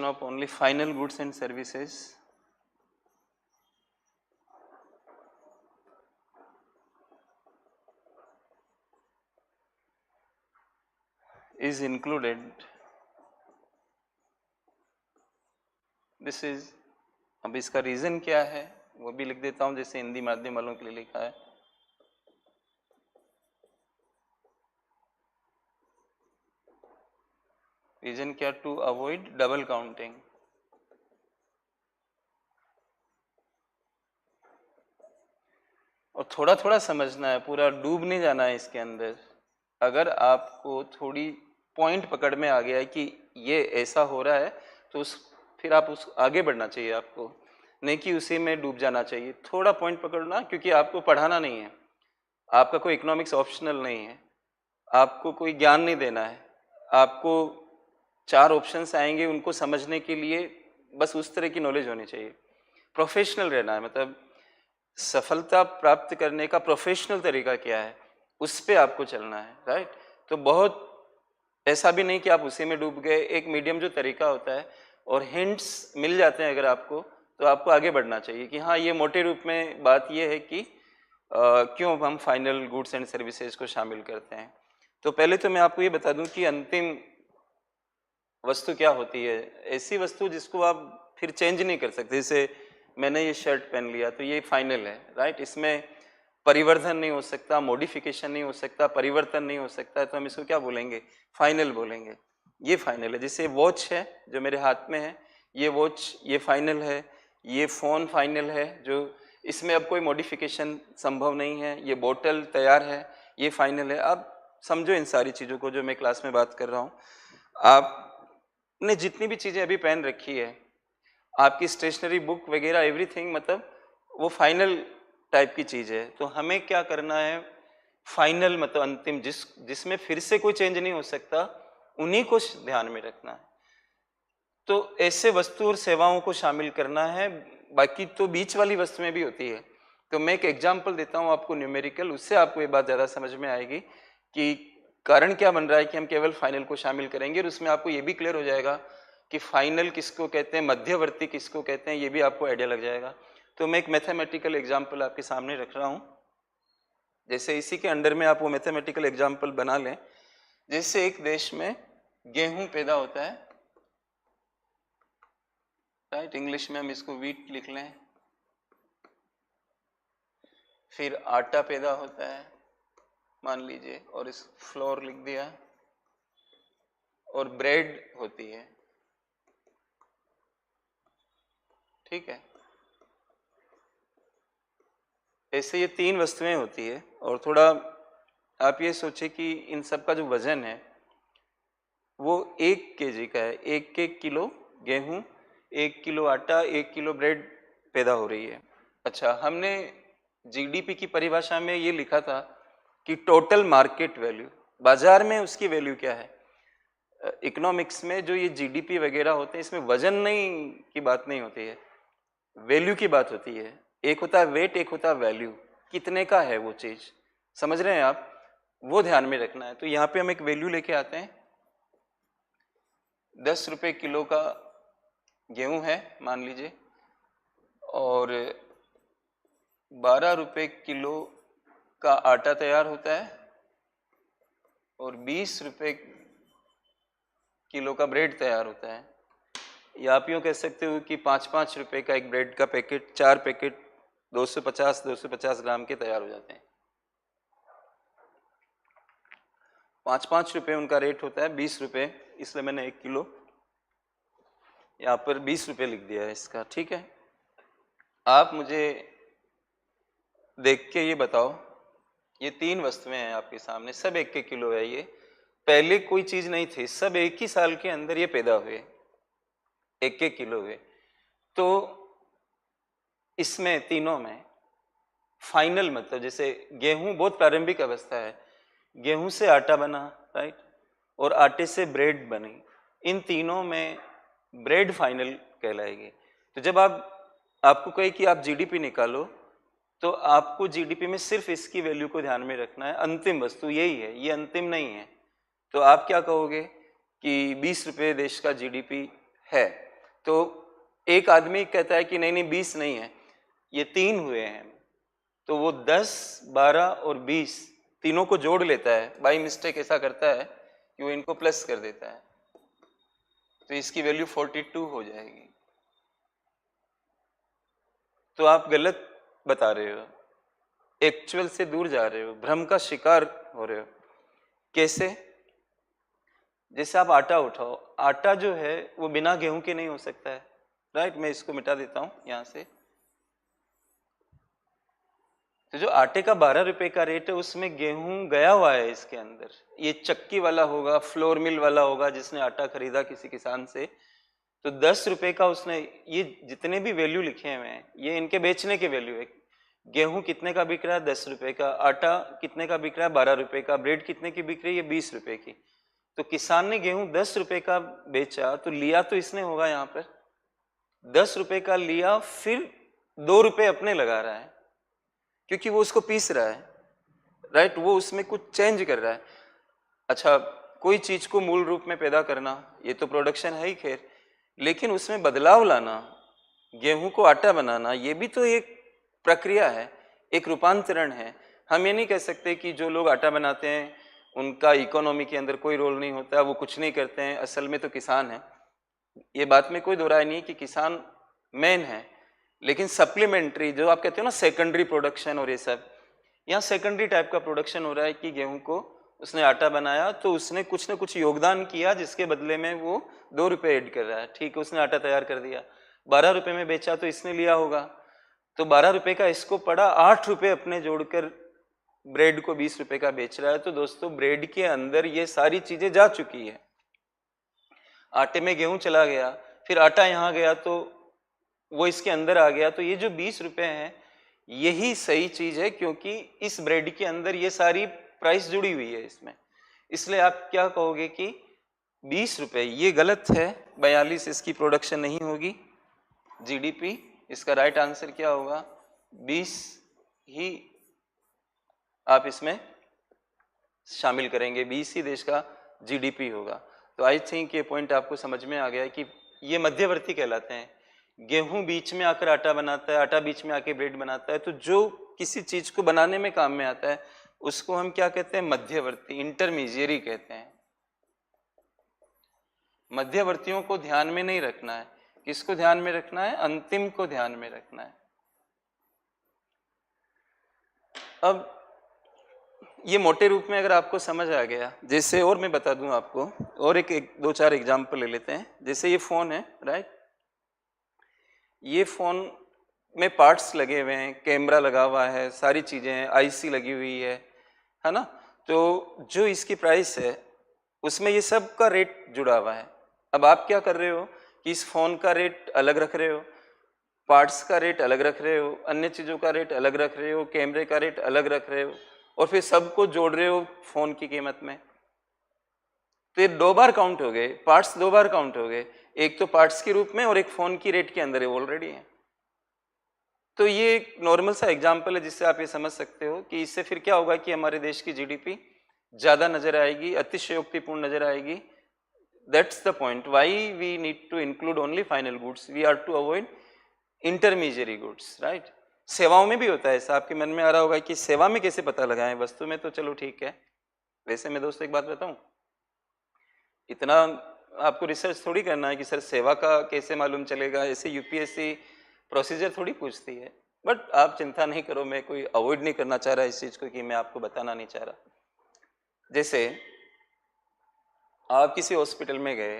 of only final goods and services is included. This is, अब इसका रीजन क्या है वो भी लिख देता हूं, जैसे हिंदी माध्यम वालों के लिए लिखा है। रीजन क्या? To avoid double counting. और थोड़ा थोड़ा समझना है, पूरा डूब नहीं जाना है इसके अंदर। अगर आपको थोड़ी पॉइंट पकड़ में आ गया है कि ये ऐसा हो रहा है, तो फिर आप उस आगे बढ़ना चाहिए आपको, नहीं कि उसी में डूब जाना चाहिए। थोड़ा पॉइंट पकड़ना, क्योंकि आपको पढ़ाना नहीं है, आपका कोई इकोनॉमिक्स ऑप्शनल नहीं है, आपको कोई ज्ञान नहीं देना है, आपको 4 ऑप्शंस आएंगे उनको समझने के लिए बस उस तरह की नॉलेज होनी चाहिए। प्रोफेशनल रहना है, मतलब सफलता प्राप्त करने का प्रोफेशनल तरीका क्या है, उस पर आपको चलना है, राइट। तो बहुत ऐसा भी नहीं कि आप उसी में डूब गए, एक मीडियम जो तरीका होता है और हिंट्स मिल जाते हैं अगर आपको, तो आपको आगे बढ़ना चाहिए कि हाँ, ये मोटे रूप में बात ये है कि क्यों हम फाइनल गुड्स एंड सर्विसेज को शामिल करते हैं। तो पहले तो मैं आपको ये बता दूं कि अंतिम वस्तु क्या होती है। ऐसी वस्तु जिसको आप फिर चेंज नहीं कर सकते। जैसे मैंने ये शर्ट पहन लिया तो ये फाइनल है, राइट। इसमें परिवर्धन नहीं हो सकता, मॉडिफिकेशन नहीं हो सकता, परिवर्तन नहीं हो सकता है, तो हम इसको क्या बोलेंगे? फाइनल बोलेंगे। ये फाइनल है। जैसे वॉच है जो मेरे हाथ में है, ये वॉच ये फाइनल है। ये फ़ोन फाइनल है, जो इसमें अब कोई मॉडिफिकेशन संभव नहीं है। ये बोतल तैयार है, ये फाइनल है। अब समझो इन सारी चीज़ों को जो मैं क्लास में बात कर रहा हूँ। आपने जितनी भी चीज़ें अभी पहन रखी है, आपकी स्टेशनरी, बुक वगैरह, एवरीथिंग, मतलब वो फाइनल टाइप की चीज़ है। तो हमें क्या करना है? फाइनल मतलब अंतिम, जिसमें फिर से कोई चेंज नहीं हो सकता, उन्हीं को ध्यान में रखना है। तो ऐसे वस्तु और सेवाओं को शामिल करना है। बाकी तो बीच वाली वस्तुएं भी होती है। तो मैं एक एग्जांपल देता हूँ आपको न्यूमेरिकल, उससे आपको ये बात ज़्यादा समझ में आएगी कि कारण क्या बन रहा है कि हम केवल फाइनल को शामिल करेंगे। और उसमें आपको ये भी क्लियर हो जाएगा कि फाइनल किसको कहते हैं, मध्यवर्ती किसको कहते हैं, ये भी आपको आइडिया लग जाएगा। तो मैं एक मैथमेटिकल एग्जाम्पल आपके सामने रख रहा हूँ। जैसे इसी के अंडर में आप वो मैथमेटिकल एग्जाम्पल बना लें। जैसे एक देश में गेहूं पैदा होता है, राइट, इंग्लिश में हम इसको व्हीट लिख लें। फिर आटा पैदा होता है मान लीजिए, और इस फ्लोर लिख दिया। और ब्रेड होती है, ठीक है। ऐसे ये 3 वस्तुएं होती है। और थोड़ा आप ये सोचिए कि इन सब का जो वजन है वो 1 केजी का है। 1 किलो गेहूं, 1 किलो आटा, 1 किलो ब्रेड पैदा हो रही है। अच्छा, हमने जीडीपी की परिभाषा में ये लिखा था कि टोटल मार्केट वैल्यू, बाजार में उसकी वैल्यू क्या है। इकोनॉमिक्स में जो ये जीडीपी वगैरह होते हैं, इसमें वजन नहीं की बात नहीं होती है, वैल्यू की बात होती है। एक होता है वेट, एक होता है वैल्यू, कितने का है वो चीज, समझ रहे हैं आप, वो ध्यान में रखना है। तो यहाँ पे हम एक वैल्यू लेके आते हैं। 10 रुपये किलो का गेहूं है मान लीजिए, और 12 रुपये किलो का आटा तैयार होता है, और 20 रुपये किलो का ब्रेड तैयार होता है। या आप यूँ कह सकते हो कि 5-5 रुपये का एक ब्रेड का पैकेट, 4 पैकेट 250 ग्राम के तैयार हो जाते हैं। 5-5 रुपये उनका रेट होता है, 20 रुपये, इसलिए मैंने 1 किलो यहाँ पर 20 रुपये लिख दिया है इसका, ठीक है। आप मुझे देख के ये बताओ, ये 3 वस्तुएं हैं आपके सामने, सब 1-1 किलो है। ये पहले कोई चीज नहीं थी, सब एक ही साल के अंदर ये पैदा हुए, 1-1 किलो हुए। तो इसमें तीनों में फाइनल मतलब, जैसे गेहूं बहुत प्रारंभिक अवस्था है, गेहूं से आटा बना, राइट, और आटे से ब्रेड बनी। इन तीनों में ब्रेड फाइनल कहलाएगी। तो जब आपको कहे कि आप जीडीपी निकालो, तो आपको जीडीपी में सिर्फ इसकी वैल्यू को ध्यान में रखना है। अंतिम वस्तु यही है, ये अंतिम नहीं है। तो आप क्या कहोगे कि 20 रुपये देश का जीडीपी है। तो एक आदमी कहता है कि नहीं नहीं 20 नहीं है, ये 3 हुए हैं। तो वो 10, 12 और 20 तीनों को जोड़ लेता है। बाई मिस्टेक ऐसा करता है कि वो इनको प्लस कर देता है, तो इसकी वैल्यू 42 हो जाएगी। तो आप गलत बता रहे हो, एक्चुअल से दूर जा रहे हो, भ्रम का शिकार हो रहे हो। कैसे? जैसे आप आटा उठाओ, आटा जो है वो बिना गेहूं के नहीं हो सकता है, राइट। मैं इसको मिटा देता हूं यहां से। तो जो आटे का 12 रुपए का रेट है उसमें गेहूं गया हुआ है इसके अंदर। ये चक्की वाला होगा, फ्लोर मिल वाला होगा जिसने आटा खरीदा किसी किसान से, तो 10 रुपए का उसने, ये जितने भी वैल्यू लिखे हुए हैं ये इनके बेचने के वैल्यू है। गेहूं कितने का बिक रहा है? 10 रुपए का। आटा कितने का बिक रहा है? 12 रुपए का। ब्रेड कितने की बिक रही है? 20 रुपए की। तो किसान ने गेहूं 10 रुपए का बेचा, तो लिया तो इसने होगा यहाँ पर 10 रुपए का लिया, फिर 2 रुपए अपने लगा रहा है क्योंकि वो उसको पीस रहा है, राइट। वो उसमें कुछ चेंज कर रहा है। अच्छा, कोई चीज को मूल रूप में पैदा करना ये तो प्रोडक्शन है ही खैर, लेकिन उसमें बदलाव लाना, गेहूं को आटा बनाना, ये भी तो एक प्रक्रिया है, एक रूपांतरण है। हम ये नहीं कह सकते कि जो लोग आटा बनाते हैं उनका इकोनॉमी के अंदर कोई रोल नहीं होता, वो कुछ नहीं करते हैं। असल में तो किसान है, ये बात में कोई दो राय नहीं कि किसान मेन है, लेकिन सप्लीमेंट्री जो आप कहते हो ना सेकेंडरी प्रोडक्शन और ये सब, यहाँ सेकेंडरी टाइप का प्रोडक्शन हो रहा है कि गेहूं को उसने आटा बनाया तो उसने कुछ ना कुछ योगदान किया जिसके बदले में वो 2 रुपए ऐड कर रहा है। ठीक है, उसने आटा तैयार कर दिया, 12 रुपए में बेचा तो इसने लिया होगा, तो 12 रुपए का इसको पड़ा, 8 रुपए अपने जोड़कर ब्रेड को 20 रुपए का बेच रहा है। तो दोस्तों ब्रेड के अंदर ये सारी चीजें जा चुकी है। आटे में गेहूं चला गया, फिर आटा यहाँ गया तो वो इसके अंदर आ गया, तो ये जो 20 रुपए हैं यही सही चीज है, क्योंकि इस ब्रेड के अंदर ये सारी प्राइस जुड़ी हुई है इसमें। इसलिए आप क्या कहोगे कि 20 रुपए, ये गलत है, 42 इसकी प्रोडक्शन नहीं होगी। जीडीपी, इसका राइट आंसर क्या होगा? 20 ही आप इसमें शामिल करेंगे, 20 ही देश का जीडीपी होगा। तो आई थिंक ये पॉइंट आपको समझ में आ गया है कि ये मध्यवर्ती कहलाते हैं। गेहूं बीच में आकर आटा बनाता है, आटा बीच में आके ब्रेड बनाता है, तो जो किसी चीज को बनाने में काम में आता है उसको हम क्या कहते हैं? मध्यवर्ती, इंटरमीडियरी कहते हैं। मध्यवर्तियों को ध्यान में नहीं रखना है। किसको ध्यान में रखना है? अंतिम को ध्यान में रखना है। अब ये मोटे रूप में अगर आपको समझ आ गया, जैसे और मैं बता दूं आपको, और एक दो चार एग्जाम्पल ले लेते हैं। जैसे ये फोन है, राइट, ये फोन में पार्ट्स लगे हुए हैं, कैमरा लगा हुआ है, सारी चीजें हैं, आईसी लगी हुई है ना। तो जो इसकी प्राइस है उसमें ये सब का रेट जुड़ा हुआ है। अब आप क्या कर रहे हो कि इस फोन का रेट अलग रख रहे हो, पार्ट्स का रेट अलग रख रहे हो, अन्य चीजों का रेट अलग रख रहे हो, कैमरे का रेट अलग रख रहे हो, और फिर सबको जोड़ रहे हो फोन की कीमत में। तो ये 2 बार काउंट हो गए, पार्ट्स 2 बार काउंट हो गए, एक तो पार्ट्स के रूप में और एक फोन की रेट के अंदर ऑलरेडी है। तो ये एक नॉर्मल सा एग्जाम्पल है जिससे आप ये समझ सकते हो कि इससे फिर क्या होगा कि हमारे देश की जीडीपी ज्यादा नजर आएगी, अतिशयोक्तिपूर्ण नजर आएगी। That's the point why we need to include only final goods, we are to avoid intermediary goods, right. सेवाओं में भी होता है ऐसा। आपके मन में आ रहा होगा कि सेवा में कैसे पता लगाएं, वस्तु में तो चलो ठीक है। वैसे मैं दोस्तों एक बात बताऊं, इतना आपको रिसर्च थोड़ी करना है कि सर सेवा का कैसे मालूम चलेगा, ऐसे यूपीएससी प्रोसीजर थोड़ी पूछती है। बट आप चिंता नहीं करो, मैं कोई अवॉइड नहीं करना चाह रहा इस चीज को कि मैं आपको बताना नहीं चाह रहा। जैसे आप किसी हॉस्पिटल में गए,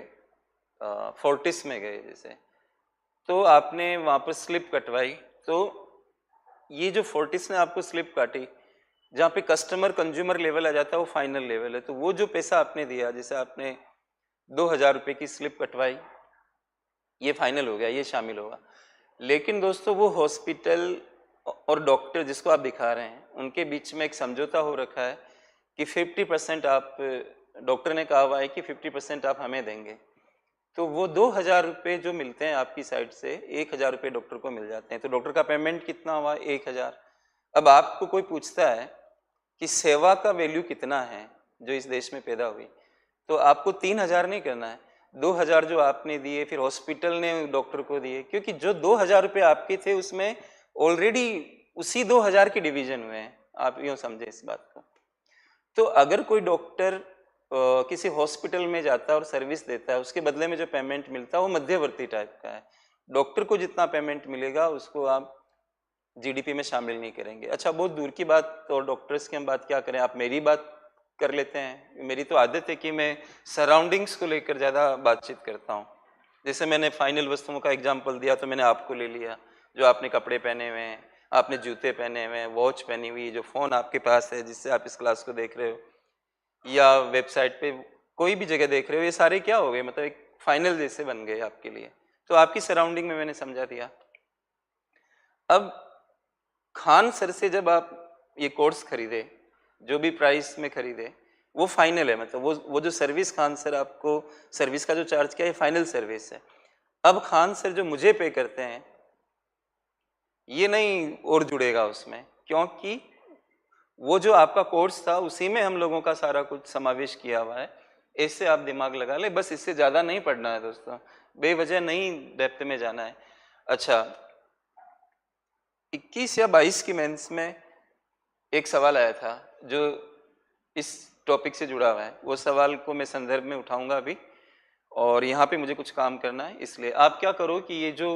फोर्टिस में गए जैसे, तो आपने वहां पर स्लिप कटवाई, तो ये जो फोर्टिस ने आपको स्लिप काटी, जहाँ पे कस्टमर कंज्यूमर लेवल आ जाता है वो फाइनल लेवल है, तो वो जो पैसा आपने दिया, जैसे आपने 2000 रुपये की स्लिप कटवाई, ये फाइनल हो गया, ये शामिल होगा। लेकिन दोस्तों वो हॉस्पिटल और डॉक्टर जिसको आप दिखा रहे हैं उनके बीच में एक समझौता हो रखा है कि 50% आप, डॉक्टर ने कहा हुआ है कि 50% आप हमें देंगे। तो वो 2000 रुपये जो मिलते हैं आपकी साइड से, 1000 रुपये डॉक्टर को मिल जाते हैं। तो डॉक्टर का पेमेंट कितना हुआ? 1000। अब आपको कोई पूछता है कि सेवा का वैल्यू कितना है जो इस देश में पैदा हुई, तो आपको 3000 नहीं करना है, 2000 जो आपने दिए फिर हॉस्पिटल ने डॉक्टर को दिए, क्योंकि जो 2000 रुपये आपके थे उसमें ऑलरेडी उसी 2000 के डिवीजन हुए हैं। आप यूँ समझे इस बात को। तो अगर कोई डॉक्टर किसी हॉस्पिटल में जाता है और सर्विस देता है, उसके बदले में जो पेमेंट मिलता है वो मध्यवर्ती टाइप का है। डॉक्टर को जितना पेमेंट मिलेगा उसको आप जीडीपी में शामिल नहीं करेंगे। अच्छा, बहुत दूर की बात, तो डॉक्टर्स की हम बात क्या करें, आप मेरी बात कर लेते हैं। मेरी तो आदत है कि मैं सराउंडिंग्स को लेकर ज़्यादा बातचीत करता हूँ। जैसे मैंने फाइनल वस्तुओं का एग्जाम्पल दिया तो मैंने आपको ले लिया, जो आपने कपड़े पहने हुए हैं, आपने जूते पहने हुए हैं, वॉच पहनी हुई, जो फ़ोन आपके पास है जिससे आप इस क्लास को देख रहे हो, या वेबसाइट पे कोई भी जगह देख रहे हो, ये सारे क्या हो गए, मतलब एक फाइनल जैसे बन गए आपके लिए। तो आपकी सराउंडिंग में मैंने समझा दिया। अब खान सर से जब आप ये कोर्स खरीदे, जो भी प्राइस में खरीदे, वो फाइनल है, मतलब वो जो सर्विस खान सर आपको सर्विस का जो चार्ज किया है फाइनल सर्विस है। अब खान सर जो मुझे पे करते हैं ये नहीं और जुड़ेगा उसमें, क्योंकि वो जो आपका कोर्स था उसी में हम लोगों का सारा कुछ समावेश किया हुआ है। इससे आप दिमाग लगा ले, बस इससे ज़्यादा नहीं पढ़ना है दोस्तों, बेवजह नहीं डेप्थ में जाना है। अच्छा, 21 या 22 की मेंस में एक सवाल आया था जो इस टॉपिक से जुड़ा हुआ है। वो सवाल को मैं संदर्भ में उठाऊंगा अभी, और यहाँ पे मुझे कुछ काम करना है। इसलिए आप क्या करो कि ये जो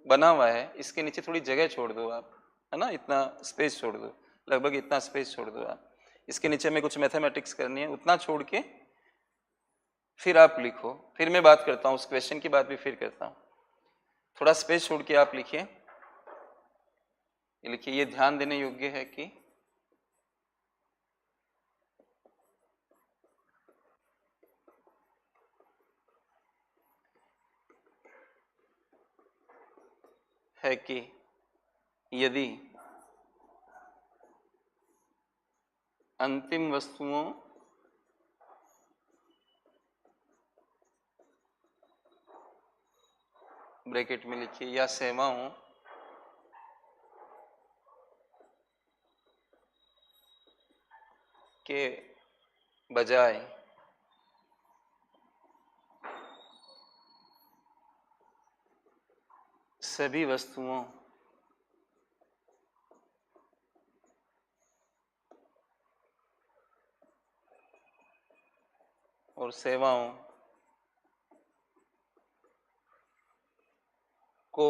बना हुआ है इसके नीचे थोड़ी जगह छोड़ दो आप, है ना, इतना स्पेस छोड़ दो, लगभग इतना स्पेस छोड़ दो आप। इसके नीचे में कुछ मैथमेटिक्स करनी है, उतना छोड़ के फिर आप लिखो, फिर मैं बात करता हूँ, उस क्वेश्चन की बात भी फिर करता हूँ। थोड़ा स्पेस छोड़ के आप लिखिए, लिखिए, ये ध्यान देने योग्य है कि यदि अंतिम वस्तुओं ब्रैकेट में लिखिए या सेवाओं के बजाय सभी वस्तुओं और सेवाओं को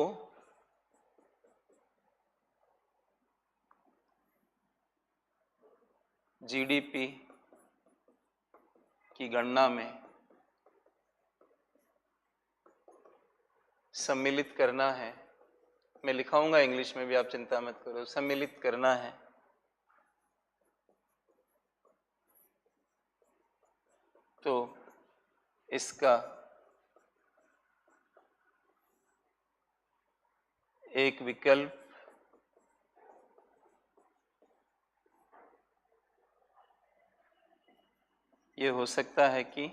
जीडीपी की गणना में सम्मिलित करना है। मैं लिखाऊंगा इंग्लिश में भी, आप चिंता मत करो, सम्मिलित करना है। तो इसका एक विकल्प ये हो सकता है कि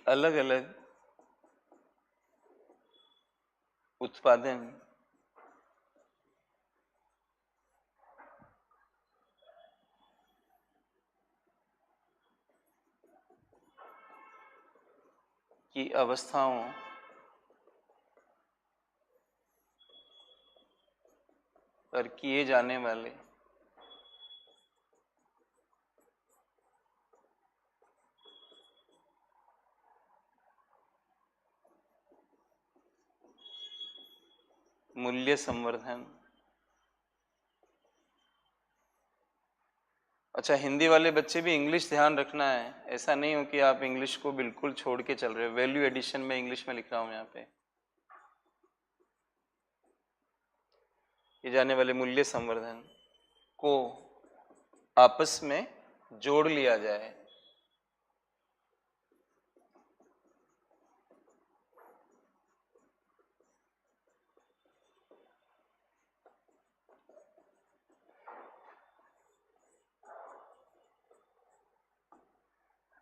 अलग अलग उत्पादन की अवस्थाओं पर किए जाने वाले मूल्य संवर्धन। अच्छा, हिंदी वाले बच्चे भी इंग्लिश ध्यान रखना है, ऐसा नहीं हो कि आप इंग्लिश को बिल्कुल छोड़ के चल रहे हो। वैल्यू एडिशन में इंग्लिश में लिख रहा हूं यहाँ पे, ये जाने वाले मूल्य संवर्धन को आपस में जोड़ लिया जाए।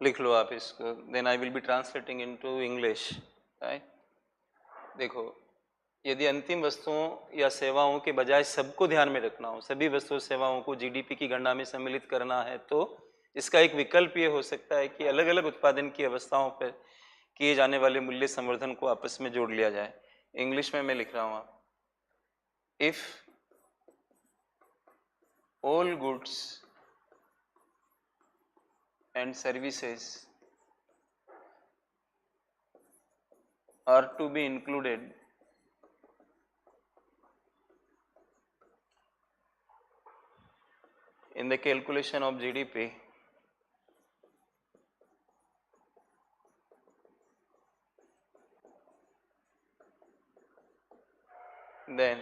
लिख लो आप इसको, then I will be translating into English, right. देखो, यदि अंतिम वस्तुओं या सेवाओं के बजाय सबको ध्यान में रखना हो, सभी वस्तुओं सेवाओं को जीडीपी की गणना में सम्मिलित करना है, तो इसका एक विकल्प ये हो सकता है कि अलग अलग उत्पादन की अवस्थाओं पर किए जाने वाले मूल्य संवर्धन को आपस में जोड़ लिया जाए। इंग्लिश में मैं लिख रहा हूँ, आप if all goods and services are to be included in the calculation of GDP, then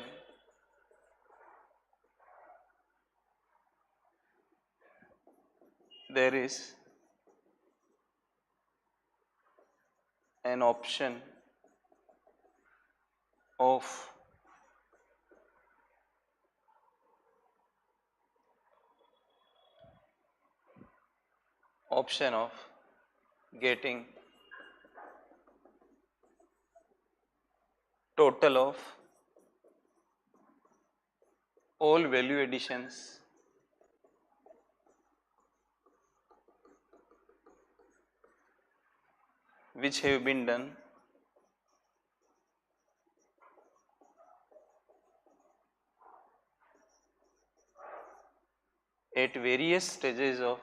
there is an option of getting total of all value additions which have been done at various stages of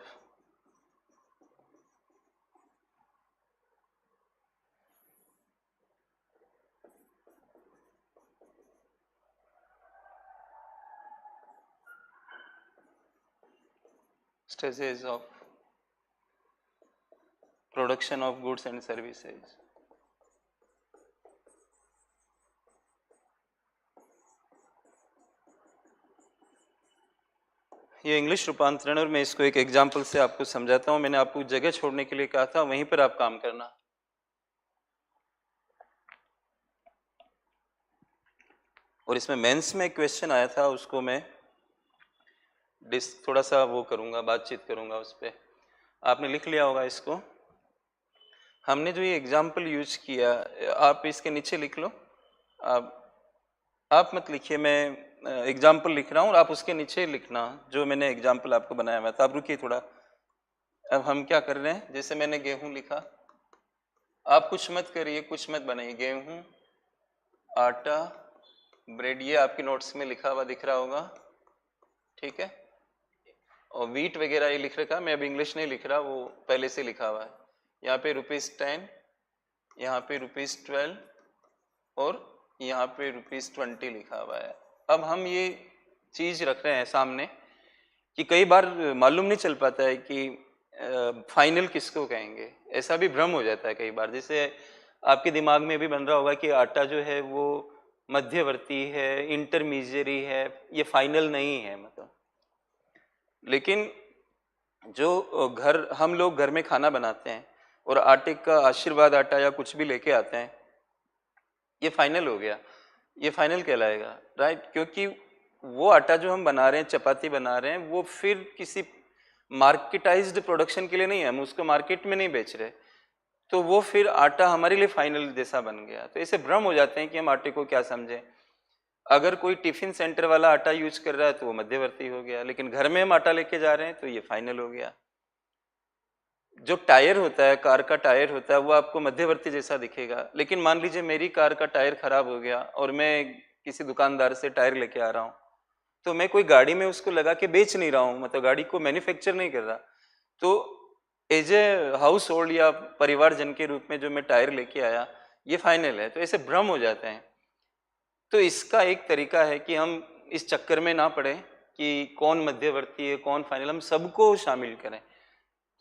production of goods and services. ये English रूपांतरण और मैं इसको एक example से आपको समझाता हूँ। मैंने आपको जगह छोड़ने के लिए कहा था, वहीं पर आप काम करना। और इसमें मेंस में क्वेश्चन आया था, उसको मैं थोड़ा सा वो करूँगा, बातचीत करूँगा उस पर। आपने लिख लिया होगा इसको। हमने जो ये एग्जाम्पल यूज किया, आप इसके नीचे लिख लो। आप मत लिखिए, मैं एग्जाम्पल लिख रहा हूँ और आप उसके नीचे लिखना जो मैंने एग्जाम्पल आपको बनाया हुआ था। आप रुकिए थोड़ा। अब हम क्या कर रहे हैं, जैसे मैंने गेहूं लिखा, आप कुछ मत करिए, कुछ मत बनाइए। गेहूं, आटा, ब्रेड, ये आपके नोट्स में लिखा हुआ दिख रहा होगा, ठीक है। और वीट वगैरह ये लिख रखा, मैं अब इंग्लिश नहीं लिख रहा, वो पहले से लिखा हुआ है। यहाँ पे ₹10, यहाँ पे ₹12 और यहाँ पे ₹20 लिखा हुआ है। अब हम ये चीज रख रहे हैं सामने कि कई बार मालूम नहीं चल पाता है कि फाइनल किसको कहेंगे। ऐसा भी भ्रम हो जाता है कई बार। जैसे आपके दिमाग में भी बन रहा होगा कि आटा जो है वो मध्यवर्ती है, इंटरमीडिएरी है, ये फाइनल नहीं है मतलब। लेकिन जो हम लोग घर में खाना बनाते हैं और आटे का आशीर्वाद आटा या कुछ भी लेके आते हैं, ये फाइनल हो गया, ये फाइनल कहलाएगा, राइट। क्योंकि वो आटा जो हम बना रहे हैं, चपाती बना रहे हैं, वो फिर किसी मार्केटाइज्ड प्रोडक्शन के लिए नहीं है, हम उसको मार्केट में नहीं बेच रहे, तो वो फिर आटा हमारे लिए फाइनल जैसा बन गया। तो ऐसे भ्रम हो जाते हैं कि हम आटे को क्या समझें। अगर कोई टिफिन सेंटर वाला आटा यूज कर रहा है तो वो मध्यवर्ती हो गया, लेकिन घर में हम आटा लेके जा रहे हैं तो ये फाइनल हो गया। जो टायर होता है, कार का टायर होता है, वो आपको मध्यवर्ती जैसा दिखेगा। लेकिन मान लीजिए मेरी कार का टायर खराब हो गया और मैं किसी दुकानदार से टायर लेके आ रहा हूँ, तो मैं कोई गाड़ी में उसको लगा के बेच नहीं रहा हूँ, मतलब गाड़ी को मैन्युफैक्चर नहीं कर रहा। तो एज ए हाउस होल्ड या परिवारजन के रूप में जो मैं टायर लेके आया, ये फाइनल है। तो ऐसे भ्रम हो जाते हैं। तो इसका एक तरीका है कि हम इस चक्कर में ना पड़े कि कौन मध्यवर्ती है, कौन फाइनल, हम सबको शामिल करें।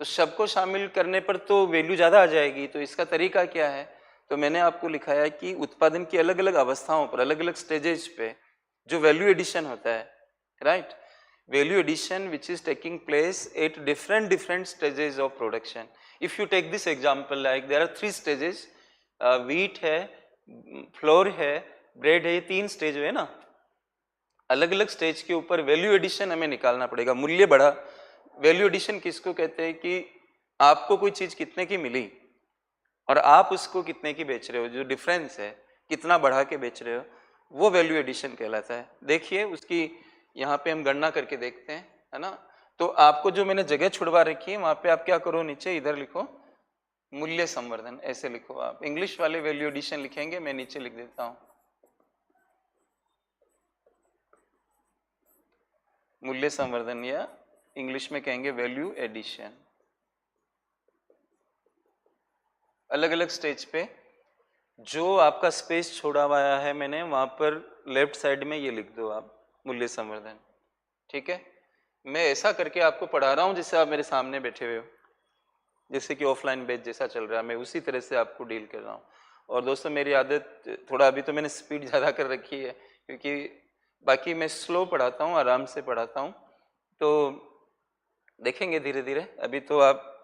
तो सबको शामिल करने पर तो वैल्यू ज़्यादा आ जाएगी। तो इसका तरीका क्या है, तो मैंने आपको लिखाया है कि उत्पादन की अलग अलग अवस्थाओं पर, अलग अलग स्टेजेस पे जो वैल्यू एडिशन होता है, right, value addition which is taking place at different stages of production. If you take this example, like there are 3 stages, wheat है, फ्लोर है, ब्रेड है, ये 3 स्टेज है ना। अलग अलग स्टेज के ऊपर वैल्यू एडिशन हमें निकालना पड़ेगा। मूल्य बढ़ा, वैल्यू एडिशन किसको कहते हैं कि आपको कोई चीज कितने की मिली और आप उसको कितने की बेच रहे हो, जो डिफरेंस है, कितना बढ़ा के बेच रहे हो, वो वैल्यू एडिशन कहलाता है। देखिए उसकी यहाँ पे हम गणना करके देखते हैं, है ना। तो आपको जो मैंने जगह छुड़वा रखी है, वहां पे आप क्या करो, नीचे इधर लिखो मूल्य संवर्धन, ऐसे लिखो। आप इंग्लिश वाले वैल्यू एडिशन लिखेंगे, मैं नीचे लिख देता हूँ मूल्य संवर्धन, या इंग्लिश में कहेंगे वैल्यू एडिशन। अलग अलग स्टेज पे जो आपका स्पेस छोड़ा हुआ है मैंने वहाँ पर लेफ्ट साइड में ये लिख दो आप, मूल्य संवर्धन। ठीक है, मैं ऐसा करके आपको पढ़ा रहा हूँ जैसे आप मेरे सामने बैठे हुए हो, जैसे कि ऑफलाइन बैच जैसा चल रहा है, मैं उसी तरह से आपको डील कर रहा हूँ। और दोस्तों मेरी आदत थोड़ा, अभी तो मैंने स्पीड ज़्यादा कर रखी है क्योंकि बाकी मैं स्लो पढ़ाता हूँ, आराम से पढ़ाता हूँ, तो देखेंगे धीरे धीरे। अभी तो आप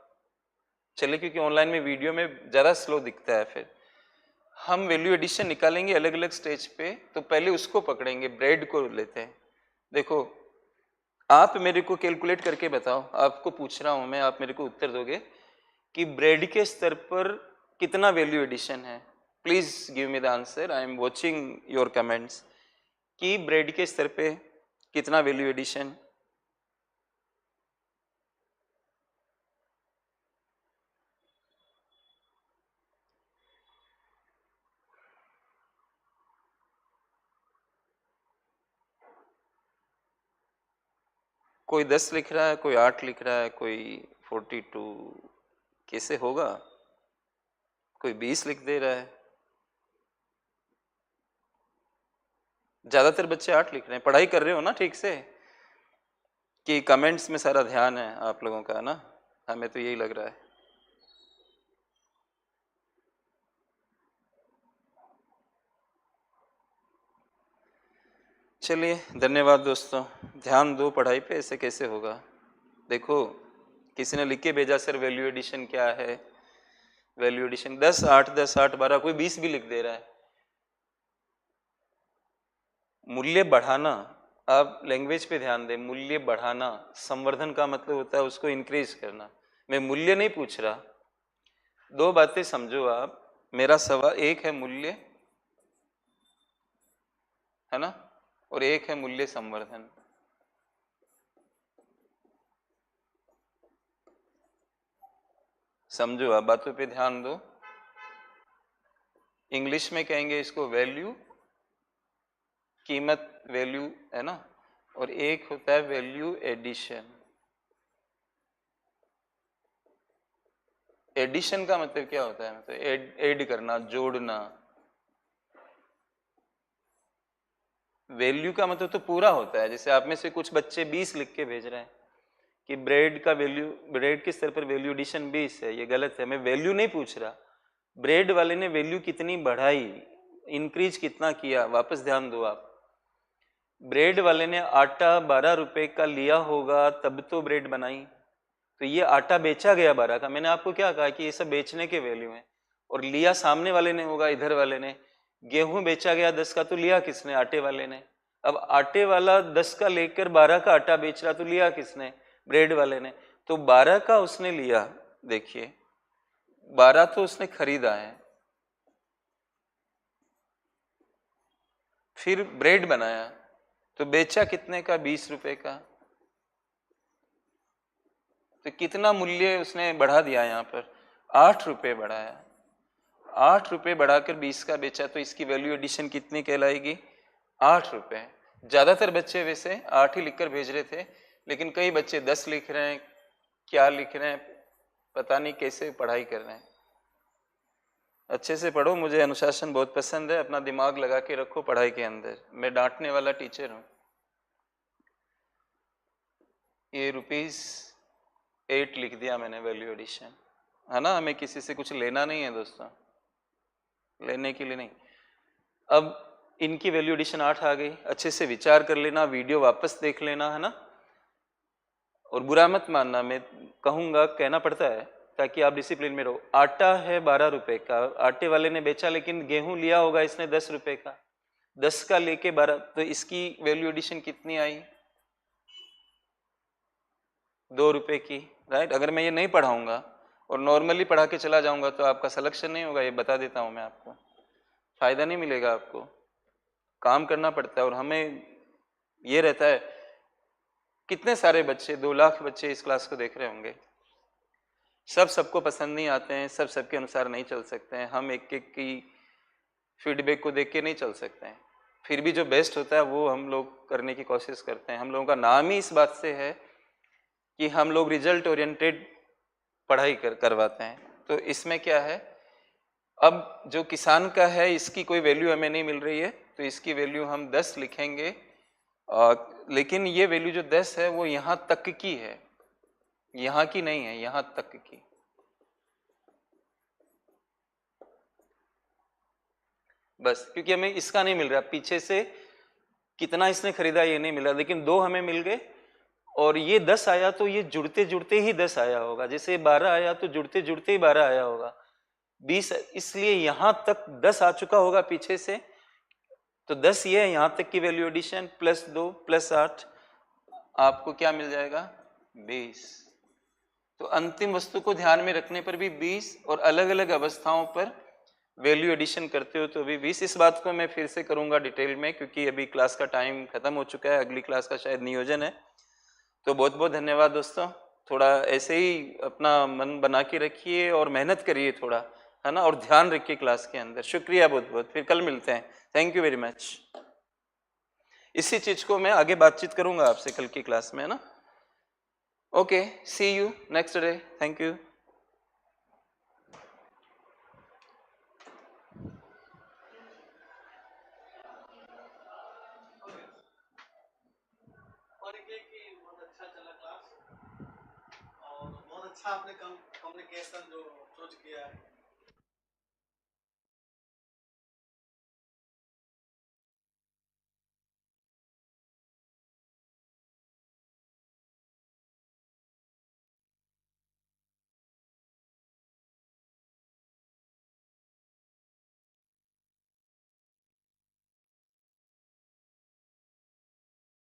चलिए, क्योंकि ऑनलाइन में वीडियो में ज़्यादा स्लो दिखता है। फिर हम वैल्यू एडिशन निकालेंगे अलग अलग स्टेज पे, तो पहले उसको पकड़ेंगे, ब्रेड को लेते हैं। देखो, आप मेरे को कैलकुलेट करके बताओ, आपको पूछ रहा हूँ मैं, आप मेरे को उत्तर दोगे कि ब्रेड के स्तर पर कितना वैल्यू एडिशन है। Please give me the answer, I am watching your comments, कि ब्रेड के स्तर पे कितना वैल्यू एडिशन। कोई 10 लिख रहा है, कोई 8 लिख रहा है, कोई 42, कैसे होगा? कोई 20 लिख दे रहा है। ज्यादातर बच्चे 8 लिख रहे हैं। पढ़ाई कर रहे हो ना ठीक से? कि कमेंट्स में सारा ध्यान है आप लोगों का, है ना? हमें तो यही लग रहा है। चलिए, धन्यवाद दोस्तों। ध्यान दो पढ़ाई पे, ऐसे कैसे होगा? देखो, किसी ने लिख के भेजा सर वैल्यू एडिशन क्या है। वैल्यू एडिशन 10 8 10 8 12, कोई 20 भी लिख दे रहा है। मूल्य बढ़ाना, आप लैंग्वेज पे ध्यान दें। मूल्य बढ़ाना, संवर्धन का मतलब होता है उसको इंक्रीज करना। मैं मूल्य नहीं पूछ रहा। दो बातें समझो आप। मेरा सवाल, एक है मूल्य, है ना, और एक है मूल्य संवर्धन। समझो आप, बातों पे ध्यान दो। इंग्लिश में कहेंगे इसको वैल्यू, कीमत, वैल्यू, है ना, और एक होता है वैल्यू एडिशन। एडिशन का मतलब क्या होता है? मतलब ऐड करना, जोड़ना। वैल्यू का मतलब तो पूरा होता है। जैसे आप में से कुछ बच्चे 20 लिख के भेज रहे हैं कि ब्रेड का वैल्यू, ब्रेड के स्तर पर वैल्यू एडिशन 20 है, ये गलत है। मैं वैल्यू नहीं पूछ रहा। ब्रेड वाले ने वैल्यू कितनी बढ़ाई, इंक्रीज कितना किया, वापस ध्यान दो आप। ब्रेड वाले ने आटा 12 रुपए का लिया होगा तब तो ब्रेड बनाई, तो ये आटा बेचा गया 12 का। मैंने आपको क्या कहा कि ये सब बेचने के वैल्यू है, और लिया सामने वाले ने होगा, इधर वाले ने। गेहूं बेचा गया 10 का, तो लिया किसने? आटे वाले ने। अब आटे वाला 10 का लेकर 12 का आटा बेच रहा, तो लिया किसने? ब्रेड वाले ने। तो 12 का उसने लिया, देखिए 12 तो उसने खरीदा है, फिर ब्रेड बनाया, तो बेचा कितने का? 20 रुपए का। तो कितना मूल्य उसने बढ़ा दिया यहाँ पर? 8 रुपए बढ़ाया। 8 रुपए बढ़ाकर 20 का बेचा, तो इसकी वैल्यू एडिशन कितनी कहलाएगी? 8 रुपए। ज्यादातर बच्चे वैसे 8 ही लिखकर भेज रहे थे, लेकिन कई बच्चे 10 लिख रहे हैं, क्या लिख रहे हैं, पता नहीं कैसे पढ़ाई कर रहे हैं। अच्छे से पढ़ो, मुझे अनुशासन बहुत पसंद है। अपना दिमाग लगा के रखो पढ़ाई के अंदर। मैं डांटने वाला टीचर हूँ। ये ₹8 लिख दिया मैंने वैल्यू एडिशन, है ना। हमें किसी से कुछ लेना नहीं है दोस्तों, लेने के लिए नहीं। अब इनकी वैल्यू एडिशन 8 आ गई। अच्छे से विचार कर लेना, वीडियो वापस देख लेना, है ना। और बुरा मत मानना, मैं कहूँगा, कहना पड़ता है ताकि आप डिसिप्लिन में रहो। आटा है 12 रुपए का, आटे वाले ने बेचा, लेकिन गेहूं लिया होगा इसने 10 रुपए का। 10 का लेके 12, तो इसकी वैल्यू एडिशन कितनी आई? 2 रुपए की, राइट। अगर मैं ये नहीं पढ़ाऊंगा और नॉर्मली पढ़ा के चला जाऊंगा तो आपका सिलेक्शन नहीं होगा, ये बता देता हूं मैं आपको। फायदा नहीं मिलेगा आपको, काम करना पड़ता है। और हमें ये रहता है, कितने सारे बच्चे, 2 लाख बच्चे इस क्लास को देख रहे होंगे। सब सबको पसंद नहीं आते हैं, सब सबके अनुसार नहीं चल सकते हैं। हम एक एक की फीडबैक को देख के नहीं चल सकते हैं। फिर भी जो बेस्ट होता है वो हम लोग करने की कोशिश करते हैं। हम लोगों का नाम ही इस बात से है कि हम लोग रिजल्ट ओरिएंटेड पढ़ाई करवाते हैं। तो इसमें क्या है अब जो किसान का है इसकी कोई वैल्यू हमें नहीं मिल रही है, तो इसकी वैल्यू हम 10 लिखेंगे। लेकिन ये वैल्यू जो 10 है वो यहाँ तक की है, यहाँ की नहीं है, यहाँ तक की। बस क्योंकि हमें इसका नहीं मिल रहा, पीछे से कितना इसने खरीदा ये नहीं मिला, लेकिन 2 हमें मिल गए। और ये 10 आया तो ये जुड़ते जुड़ते ही 10 आया होगा, जैसे 12 आया तो जुड़ते जुड़ते ही 12 आया होगा। 20, इसलिए यहां तक 10 आ चुका होगा पीछे से, तो 10 ये है यहां तक की वैल्यू एडिशन, प्लस 2 प्लस 8, आपको क्या मिल जाएगा? 20। तो अंतिम वस्तु को ध्यान में रखने पर भी 20 और अलग अलग अवस्थाओं पर वैल्यू एडिशन करते हो तो भी 20। इस बात को मैं फिर से करूंगा डिटेल में, क्योंकि अभी क्लास का टाइम खत्म हो चुका है, अगली क्लास का शायद नियोजन है। तो बहुत बहुत धन्यवाद दोस्तों, थोड़ा ऐसे ही अपना मन बना के रखिए और मेहनत करिए थोड़ा, है ना, और ध्यान रखिए क्लास के अंदर। शुक्रिया बहुत बहुत, फिर कल मिलते हैं। Thank you very much. इसी चीज को मैं आगे बातचीत करूंगा आपसे कल की क्लास में, है ना। Okay, see you next day. Thank you. और ये कि बहुत अच्छा चला क्लास, और बहुत अच्छा आपने कम्युनिकेशन जो चूज किया है।